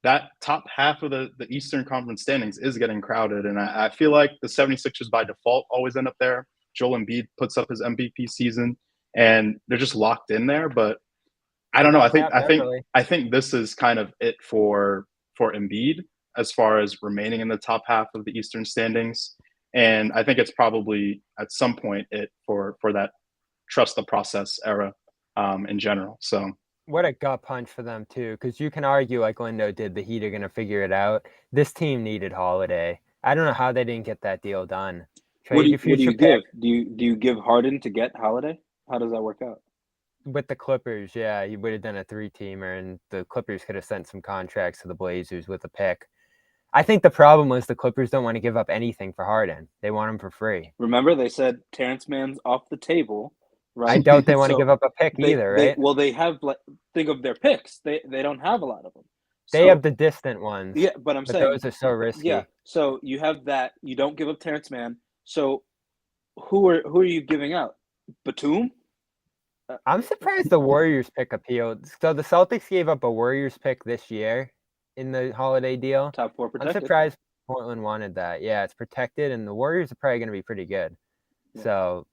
that top half of the Eastern Conference standings is getting crowded. And I feel like the 76ers by default always end up there. Joel Embiid puts up his MVP season and they're just locked in there. But I don't know. I think this is kind of it for Embiid as far as remaining in the top half of the Eastern standings. And I think it's probably at some point it for that trust the process era in general. So what a gut punch for them too, because you can argue like Lindo did, the Heat are going to figure it out. This team needed Holiday. I don't know how they didn't get that deal done. What do you give? Do you give Harden to get Holiday? How does that work out? With the Clippers, yeah, he would have done a 3-teamer, and the Clippers could have sent some contracts to the Blazers with a pick. I think the problem was the Clippers don't want to give up anything for Harden. They want him for free. Remember, they said Terrence Mann's off the table, right? I doubt they want to give up a pick either, right? They have, think of their picks. They don't have a lot of them. They have the distant ones. Yeah, but I'm saying those are so risky. Yeah, so you have that. You don't give up Terrence Mann. So who are you giving out? Batum? I'm surprised the Warriors pick appealed. So the Celtics gave up a Warriors pick this year in the Holiday deal. Top 4 protected. I'm surprised Portland wanted that. Yeah, it's protected, and the Warriors are probably going to be pretty good. Yeah. So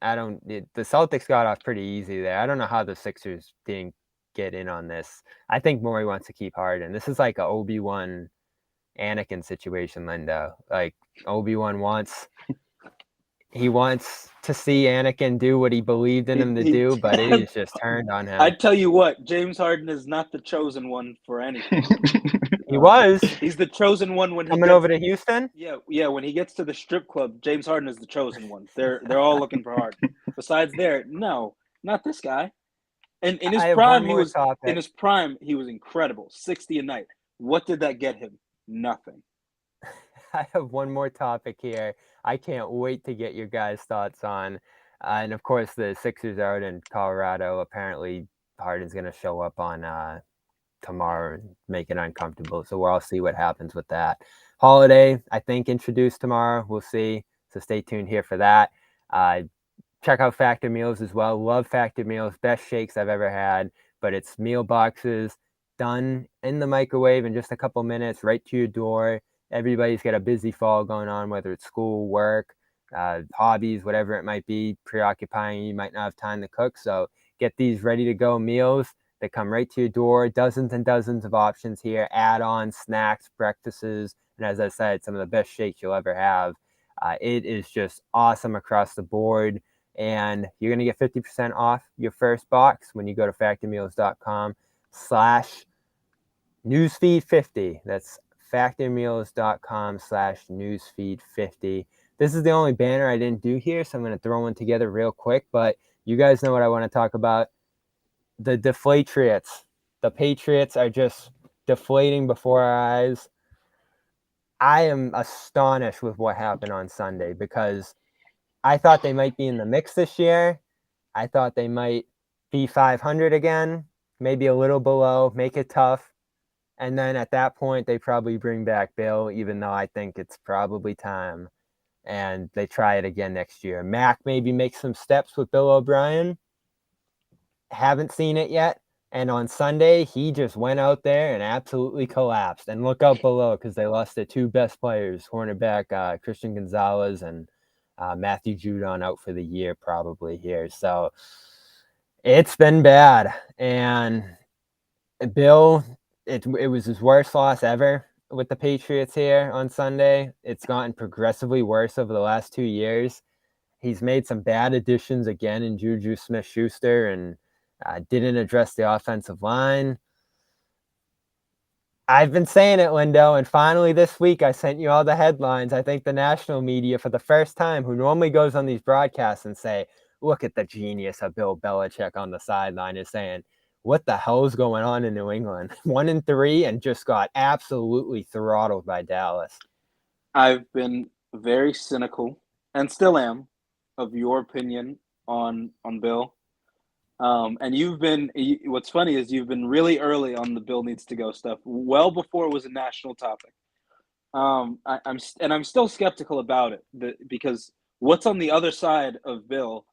the Celtics got off pretty easy there. I don't know how the Sixers didn't get in on this. I think Morey wants to keep Harden. This is like a Obi-Wan Anakin situation, Lindo. Like Obi-Wan wants to see Anakin do what he believed in him to do, but he's just turned on him. I tell you what, James Harden is not the chosen one for anything. He was. He's the chosen one when he coming over to Houston. Yeah. When he gets to the strip club, James Harden is the chosen one. They're all looking for Harden. Besides no, not this guy. And in his prime, he was incredible. 60 a night. What did that get him? Nothing. I have one more topic here. I can't wait to get your guys' thoughts on. And of course, the Sixers are out in Colorado. Apparently, Harden's going to show up on tomorrow and make it uncomfortable. So we'll all see what happens with that. Holiday, I think, introduced tomorrow. We'll see. So stay tuned here for that. Check out Factor Meals as well. Love Factor Meals. Best shakes I've ever had. But it's meal boxes done in the microwave in just a couple minutes, right to your door. Everybody's got a busy fall going on, whether it's school, work, hobbies, whatever it might be, preoccupying. You might not have time to cook. So get these ready-to-go meals that come right to your door. Dozens and dozens of options here, add-ons, snacks, breakfasts, and as I said, some of the best shakes you'll ever have. It is just awesome across the board. And you're going to get 50% off your first box when you go to factormeals.com/newsfeed50. That's factormeals.com/newsfeed50. This is the only banner I didn't do here, so I'm going to throw one together real quick. But you guys know what I want to talk about. The Deflatriots. The Patriots are just deflating before our eyes. I am astonished with what happened on Sunday because I thought they might be in the mix this year. I thought they might be 500 again, maybe a little below, make it tough. And then at that point, they probably bring back Bill, even though I think it's probably time. And they try it again next year. Mac maybe makes some steps with Bill O'Brien. Haven't seen it yet. And on Sunday, he just went out there and absolutely collapsed. And look out below because they lost their 2 best players, cornerback Christian Gonzalez and Matthew Judon out for the year probably here. So it's been bad. And Bill, it was his worst loss ever with the Patriots here on Sunday. It's gotten progressively worse over the last 2 years. He's made some bad additions again in Juju Smith-Schuster and didn't address the offensive line. I've been saying it, Lindo, and finally this week I sent you all the headlines. I think the national media, for the first time, who normally goes on these broadcasts and say, look at the genius of Bill Belichick on the sideline, is saying, what the hell is going on in New England? 1-3 and just got absolutely throttled by Dallas. I've been very cynical, and still am, of your opinion on Bill. And what's funny is you've been really early on the Bill needs to go stuff, well before it was a national topic. I'm still skeptical about it because what's on the other side of Bill,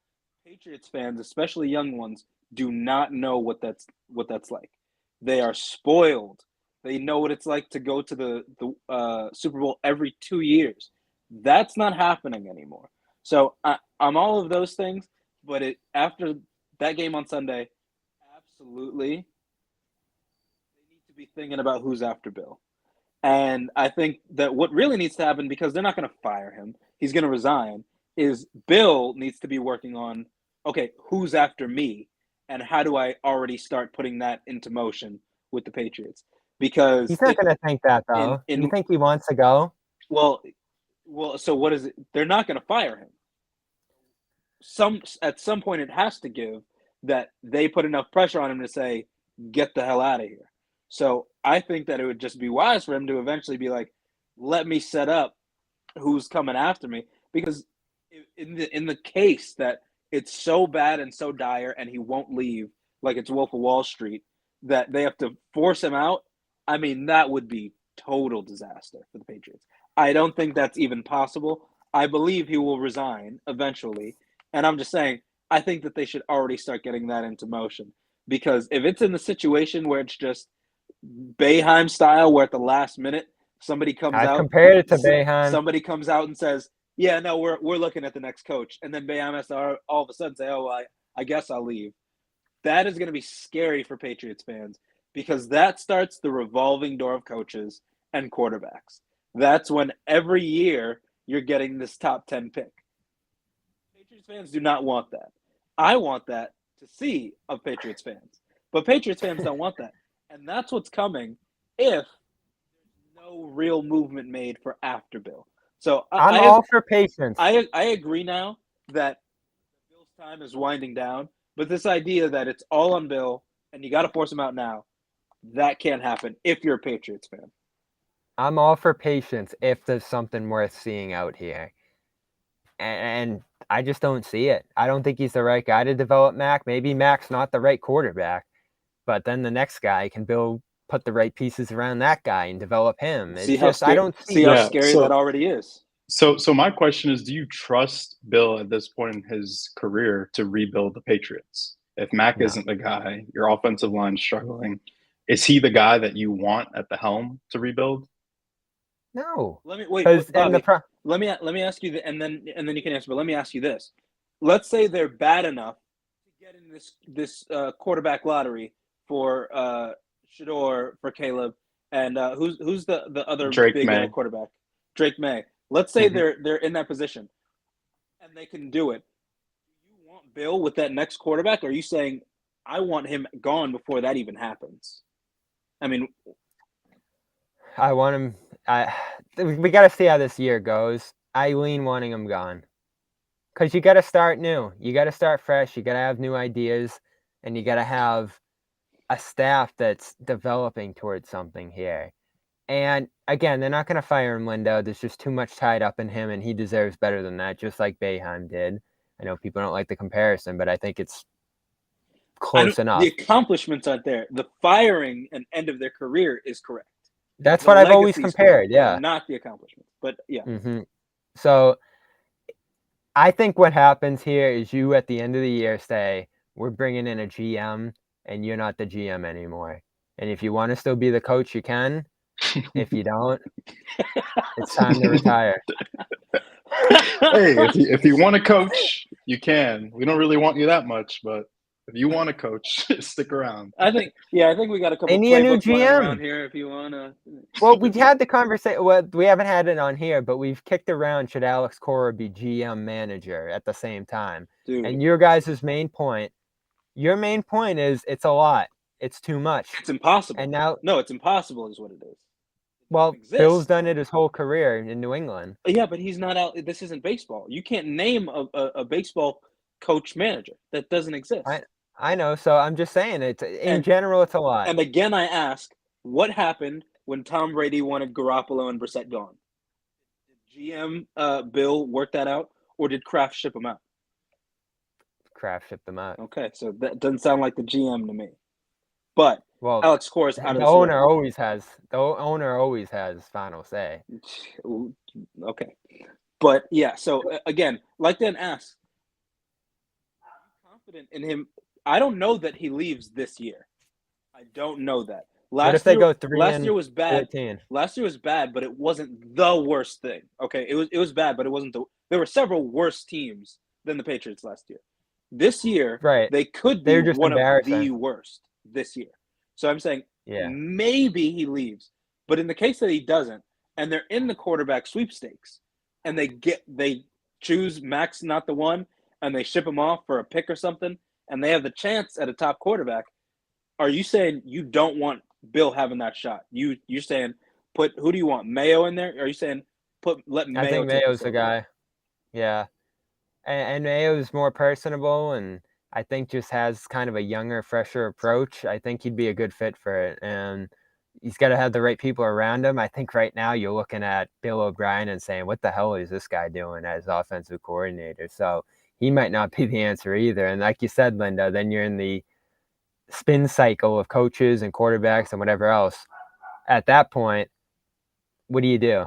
Patriots fans, especially young ones, do not know what that's like. They are spoiled. They know what it's like to go to the Super Bowl every 2 years. That's not happening anymore. So I'm all of those things, but after that game on Sunday, absolutely, they need to be thinking about who's after Bill. And I think that what really needs to happen, because they're not going to fire him, he's going to resign, is Bill needs to be working on, okay, who's after me? And how do I already start putting that into motion with the Patriots? Because He's not going to think that, though. You think he wants to go? Well, so what is it? They're not going to fire him. At some point, it has to give that they put enough pressure on him to say, get the hell out of here. So I think that it would just be wise for him to eventually be like, let me set up who's coming after me. Because in the case that it's so bad and so dire and he won't leave, like it's Wolf of Wall Street, that they have to force him out, I mean, that would be total disaster for the Patriots. I don't think that's even possible. I believe he will resign eventually. And I'm just saying, I think that they should already start getting that into motion. Because if it's in the situation where it's just Boeheim style, where at the last minute somebody comes I've out, compared it to Boeheim. somebody comes out and says, "Yeah, no, we're looking at the next coach," and then Boeheim has to all of a sudden say, "Oh, well, I guess I'll leave." That is going to be scary for Patriots fans because that starts the revolving door of coaches and quarterbacks. That's when every year you're getting this top 10 pick. Patriots fans do not want that. I want that to see of Patriots fans, but Patriots fans don't want that. And that's what's coming if there's no real movement made for after Bill. So I'm all for patience. I agree now that Bill's time is winding down, but this idea that it's all on Bill and you got to force him out now, that can't happen if you're a Patriots fan. I'm all for patience if there's something worth seeing out here. And I just don't see it. I don't think he's the right guy to develop Mac. Maybe Mac's not the right quarterback, but then the next guy can put the right pieces around that guy and develop him. It's just I don't see how scary that already is. So my question is, do you trust Bill at this point in his career to rebuild the Patriots? If Mac isn't the guy, your offensive line's struggling, is he the guy that you want at the helm to rebuild? No. Let me wait, Bobby, let me ask you, and then you can answer. But let me ask you this: let's say they're bad enough to get in this quarterback lottery for Shador, for Caleb, and who's the other Drake big May. quarterback? Drake May. Let's say they're in that position, and they can do it. Do you want Bill with that next quarterback? Or are you saying I want him gone before that even happens? I mean, I want him. We got to see how this year goes. I lean wanting him gone. Because you got to start new. You got to start fresh. You got to have new ideas. And you got to have a staff that's developing towards something here. And again, they're not going to fire him, Lindo. There's just too much tied up in him, and he deserves better than that, just like Boeheim did. I know people don't like the comparison, but I think it's close enough. The accomplishments aren't there. The firing and end of their career is correct. That's what I've always compared, yeah. Not the accomplishment, but yeah. Mm-hmm. So I think what happens here is you at the end of the year say, we're bringing in a GM, and you're not the GM anymore. And if you want to still be the coach, you can. If you don't, it's time to retire. Hey, if you want to coach, you can. We don't really want you that much, but if you want to coach, stick around. I think we got a couple They need a new playbooks running GM around here if you want to. Well, we had the conversation. Well, we haven't had it on here, but we've kicked around should Alex Cora be GM manager at the same time. Dude. And your guys' main point is it's a lot. It's too much. It's impossible. And now, no, it's impossible is what it is. Well, Bill's done it his whole career in New England. Yeah, but he's not out. This isn't baseball. You can't name a baseball coach manager. That doesn't exist. I know. So I'm just saying in general, it's a lot. And again, I ask, what happened when Tom Brady wanted Garoppolo and Brissett gone? Did GM Bill work that out, or did Kraft ship them out? Kraft shipped them out. Okay, so that doesn't sound like the GM to me. But Well, Alex Cora's out of the this owner world. always has final say. Okay. But yeah, so again, like Dan asked, I'm confident in him. I don't know that he leaves this year. I don't know that. What if they go 3 last and year was bad. 14? Last year was bad, but it wasn't the worst thing. Okay, it was bad, but it wasn't the. There were several worse teams than the Patriots last year. This year, Right. they could be They're just one of embarrassing. the worst this year. So I'm saying Yeah. maybe he leaves, but in the case that he doesn't, and they're in the quarterback sweepstakes, and they choose Max not the one, and they ship him off for a pick or something, and they have the chance at a top quarterback. Are you saying you don't want Bill having that shot? You're saying put who do you want, Mayo in there? Or are you saying let Mayo I think take Mayo's the over? guy. Yeah. And Mayo's more personable, and I think just has kind of a younger, fresher approach. I think he'd be a good fit for it. And he's got to have the right people around him. I think right now you're looking at Bill O'Brien and saying, what the hell is this guy doing as offensive coordinator? So he might not be the answer either. And like you said, Linda, then you're in the spin cycle of coaches and quarterbacks and whatever else. At that point, what do you do?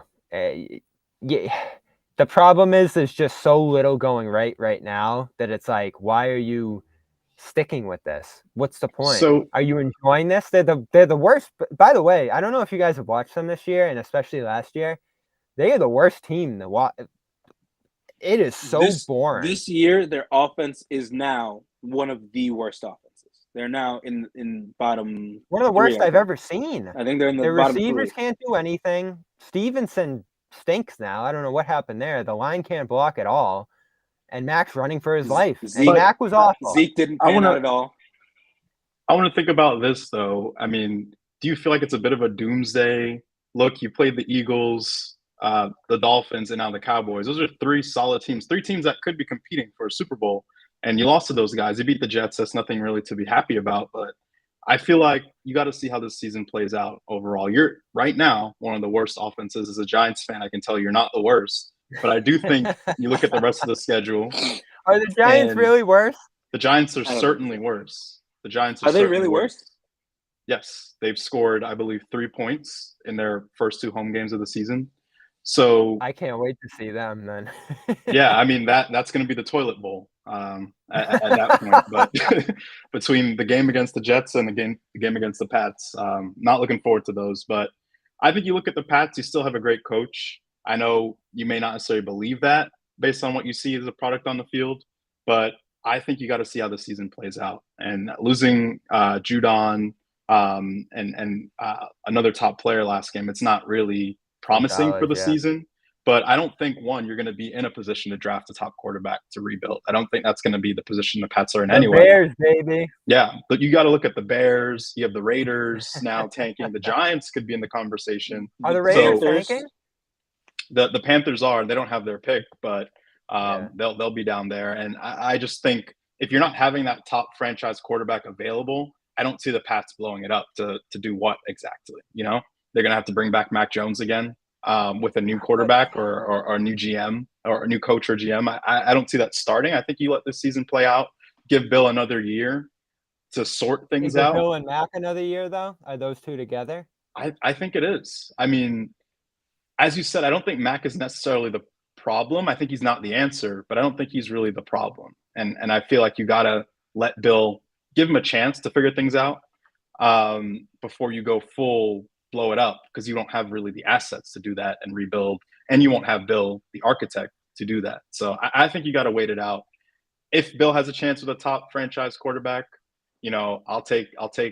Yeah, the problem is there's just so little going right now that it's like, why are you sticking with this? What's the point? So Are you enjoying this? They're the worst. By the way, I don't know if you guys have watched them this year, and especially last year. They are the worst team to watch. It is so boring. This year, their offense is now one of the worst offenses. They're now in bottom. One of the worst I've ever seen. I think they're in the Their bottom receivers 3. can't do anything. Stevenson stinks now. I don't know what happened there. The line can't block at all. And Mac's running for his life. Zeke, and Mac was awful. Zeke didn't pan out at all. I want to think about this, though. I mean, do you feel like it's a bit of a doomsday look? You played the Eagles, the Dolphins, and now the Cowboys. Those are 3 solid teams, 3 teams that could be competing for a Super Bowl. And you lost to those guys. You beat the Jets. That's nothing really to be happy about. But I feel like you got to see how this season plays out overall. You're right now one of the worst offenses. As a Giants fan, I can tell you're not the worst. But I do think you look at the rest of the schedule. Are the Giants really worse? The Giants are certainly worse. The Giants are they really worse? Yes, they've scored, I believe, 3 points in their first 2 home games of the season. So I can't wait to see them then. Yeah, I mean that's going to be the toilet bowl at that point. But between the game against the Jets and the game against the Pats, not looking forward to those. But I think you look at the Pats, you still have a great coach. I know you may not necessarily believe that based on what you see as a product on the field, but I think you got to see how the season plays out. And losing Judon and another top player last game, it's not really promising for the season. But I don't think, one, you're going to be in a position to draft a top quarterback to rebuild. I don't think that's going to be the position the Pats are in anyway. Bears, baby. Yeah, but you got to look at the Bears. You have the Raiders now tanking. The Giants could be in the conversation. Are the Raiders tanking? The Panthers are. They don't have their pick, but they'll be down there. And I just think if you're not having that top franchise quarterback available, I don't see the Pats blowing it up to do what exactly. You know, they're going to have to bring back Mac Jones again. With a new quarterback or a new GM or a new coach or GM. I don't see that starting. I think you let this season play out, give Bill another year to sort things out. Bill and Mac another year, though? Are those two together? I think it is. I mean, as you said, I don't think Mac is necessarily the problem. I think he's not the answer, but I don't think he's really the problem. And I feel like you got to let Bill give him a chance to figure things out before you go full blow it up, because you don't have really the assets to do that and rebuild, and you won't have Bill, the architect, to do that. So I think you got to wait it out. If Bill has a chance with a top franchise quarterback, you know, I'll take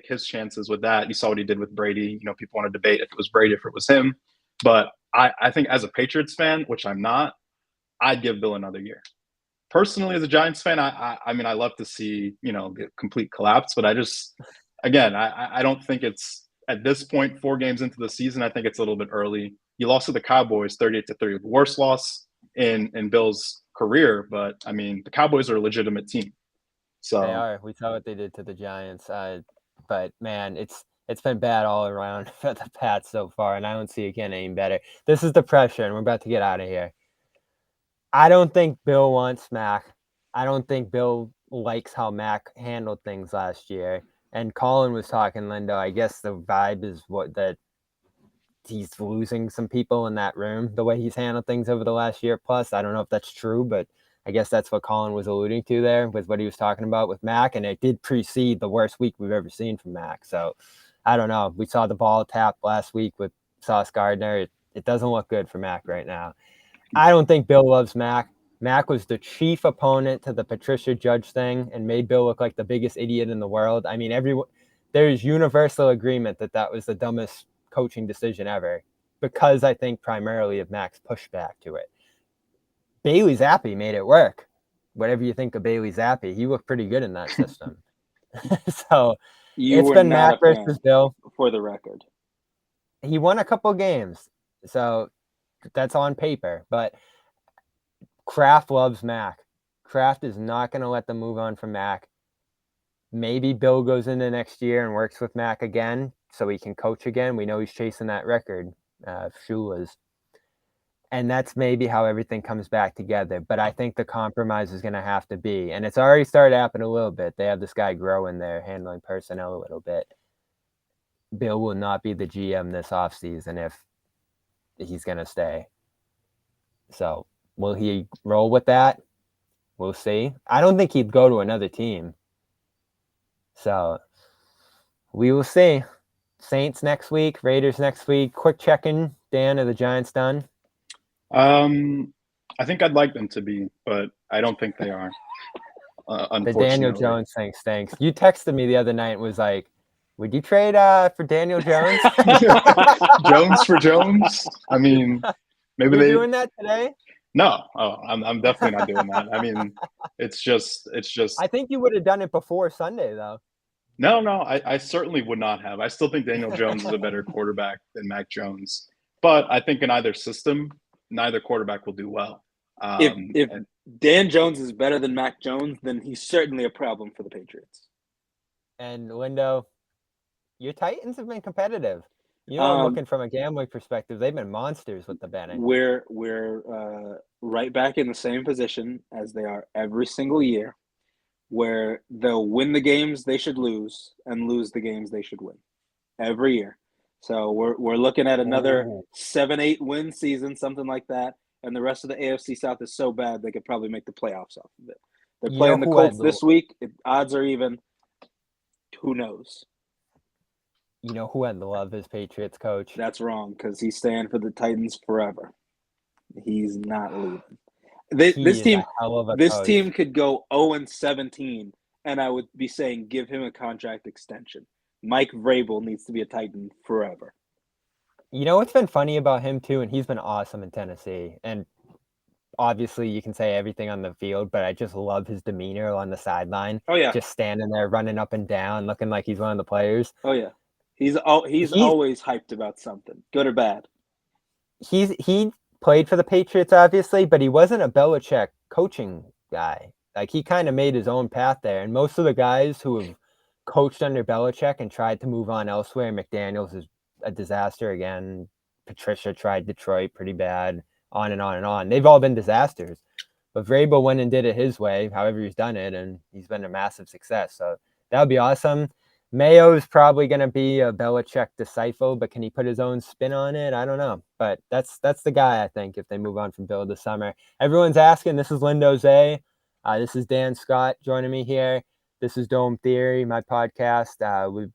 his chances with that. You saw what he did with Brady. You know, people want to debate if it was Brady, if it was him. But I think as a Patriots fan, which I'm not, I'd give Bill another year. Personally, as a Giants fan, I mean, I love to see, you know, the complete collapse, but I don't think it's, at this point, 4 games into the season, I think it's a little bit early. You lost to the Cowboys 38-3, the worst loss in Bill's career. But I mean, the Cowboys are a legitimate team. So they are. We saw what they did to the Giants. But man, it's been bad all around for the Pats so far, and I don't see it getting any better. This is depression. We're about to get out of here. I don't think Bill wants Mac. I don't think Bill likes how Mac handled things last year. And Colin was talking, Lindo, I guess the vibe is that he's losing some people in that room, the way he's handled things over the last year plus. I don't know if that's true, but I guess that's what Colin was alluding to there with what he was talking about with Mac, and it did precede the worst week we've ever seen from Mac. So I don't know. We saw the ball tap last week with Sauce Gardner. It doesn't look good for Mac right now. I don't think Bill loves Mac. Mac was the chief opponent to the Patricia Judge thing and made Bill look like the biggest idiot in the world. I mean, there's universal agreement that was the dumbest coaching decision ever, because I think primarily of Mac's pushback to it. Bailey Zappi made it work. Whatever you think of Bailey Zappi, he looked pretty good in that system. So it's been Mac versus Bill. For the record, he won a couple games, so that's on paper. But Kraft loves Mac. Kraft is not going to let them move on from Mac. Maybe Bill goes into next year and works with Mac again so he can coach again. We know he's chasing that record, Shula's. And that's maybe how everything comes back together. But I think the compromise is going to have to be, and it's already started happening a little bit. They have this guy growing there, handling personnel a little bit. Bill will not be the GM this offseason if he's going to stay. So will he roll with that? We'll see. I don't think he'd go to another team. So we will see. Saints next week, Raiders next week. Quick check-in, Dan, are the Giants done? I think I'd like them to be, but I don't think they are. The Daniel Jones thing stinks. You texted me the other night and was like, would you trade for Daniel Jones? Jones for Jones? I mean, maybe You're doing that today? No. Oh, I'm definitely not doing that. I mean, it's just. I think you would have done it before Sunday, though. No, I certainly would not have. I still think Daniel Jones is a better quarterback than Mac Jones. But I think in either system, neither quarterback will do well. If Dan Jones is better than Mac Jones, then he's certainly a problem for the Patriots. And Lindo, your Titans have been competitive. You know, I'm looking from a gambling perspective. They've been monsters with the betting. We're right back in the same position as they are every single year, where they'll win the games they should lose and lose the games they should win every year. So we're looking at another 7-8 win season, something like that. And the rest of the AFC South is so bad they could probably make the playoffs off of it. They're playing the Colts this week. Odds are even. Who knows? You know who I'd love as Patriots coach? That's wrong, because he's staying for the Titans forever. He's not leaving. This team could go 0-17, and I would be saying give him a contract extension. Mike Vrabel needs to be a Titan forever. You know what's been funny about him too, and he's been awesome in Tennessee. And obviously you can say everything on the field, but I just love his demeanor on the sideline. Oh yeah, just standing there, running up and down, looking like he's one of the players. Oh yeah, he's always hyped about something, good or bad. He played for the Patriots, obviously, but he wasn't a Belichick coaching guy. Like, he kind of made his own path there. And most of the guys who have coached under Belichick and tried to move on elsewhere, McDaniels is a disaster again. Patricia tried Detroit pretty bad, on and on and on. They've all been disasters. But Vrabel went and did it his way, however he's done it, and he's been a massive success. So that would be awesome. Mayo's probably going to be a Belichick disciple, but can he put his own spin on it? I don't know. But that's the guy, I think, if they move on from Bill this summer. Everyone's asking. This is Lindo Zay. This is Dan Scott joining me here. This is Dome Theory, my podcast. We're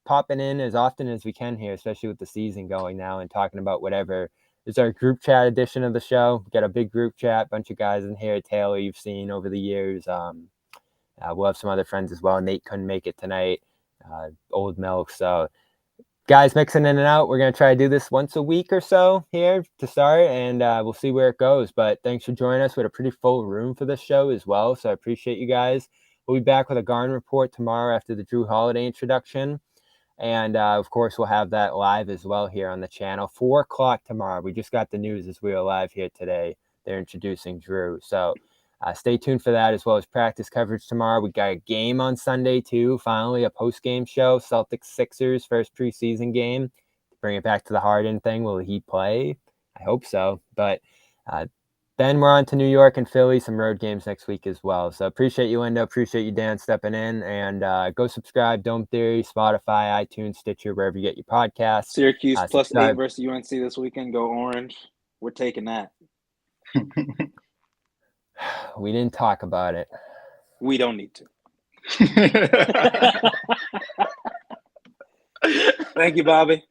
popping in as often as we can here, especially with the season going now, and talking about whatever. It's our group chat edition of the show. We got a big group chat, bunch of guys in here. Taylor, you've seen over the years. We'll have some other friends as well. Nate couldn't make it tonight. Old Milk. So guys mixing in and out. We're going to try to do this once a week or so here to start, and we'll see where it goes. But thanks for joining us. We had a pretty full room for this show as well, so I appreciate you guys. We'll be back with a Garden Report tomorrow after the Jrue Holiday introduction. And, of course, we'll have that live as well here on the channel. 4 o'clock tomorrow. We just got the news as we were live here today. They're introducing Jrue. So stay tuned for that, as well as practice coverage tomorrow. We got a game on Sunday, too. Finally, a post-game show. Celtics-Sixers, first preseason game. Bring it back to the Harden thing. Will he play? I hope so. But Then we're on to New York and Philly, some road games next week as well. So appreciate you, Linda. Appreciate you, Dan, stepping in. And go subscribe, Dome Theory, Spotify, iTunes, Stitcher, wherever you get your podcasts. Syracuse +8 subscribe. versus UNC this weekend. Go Orange. We're taking that. We didn't talk about it. We don't need to. Thank you, Bobby.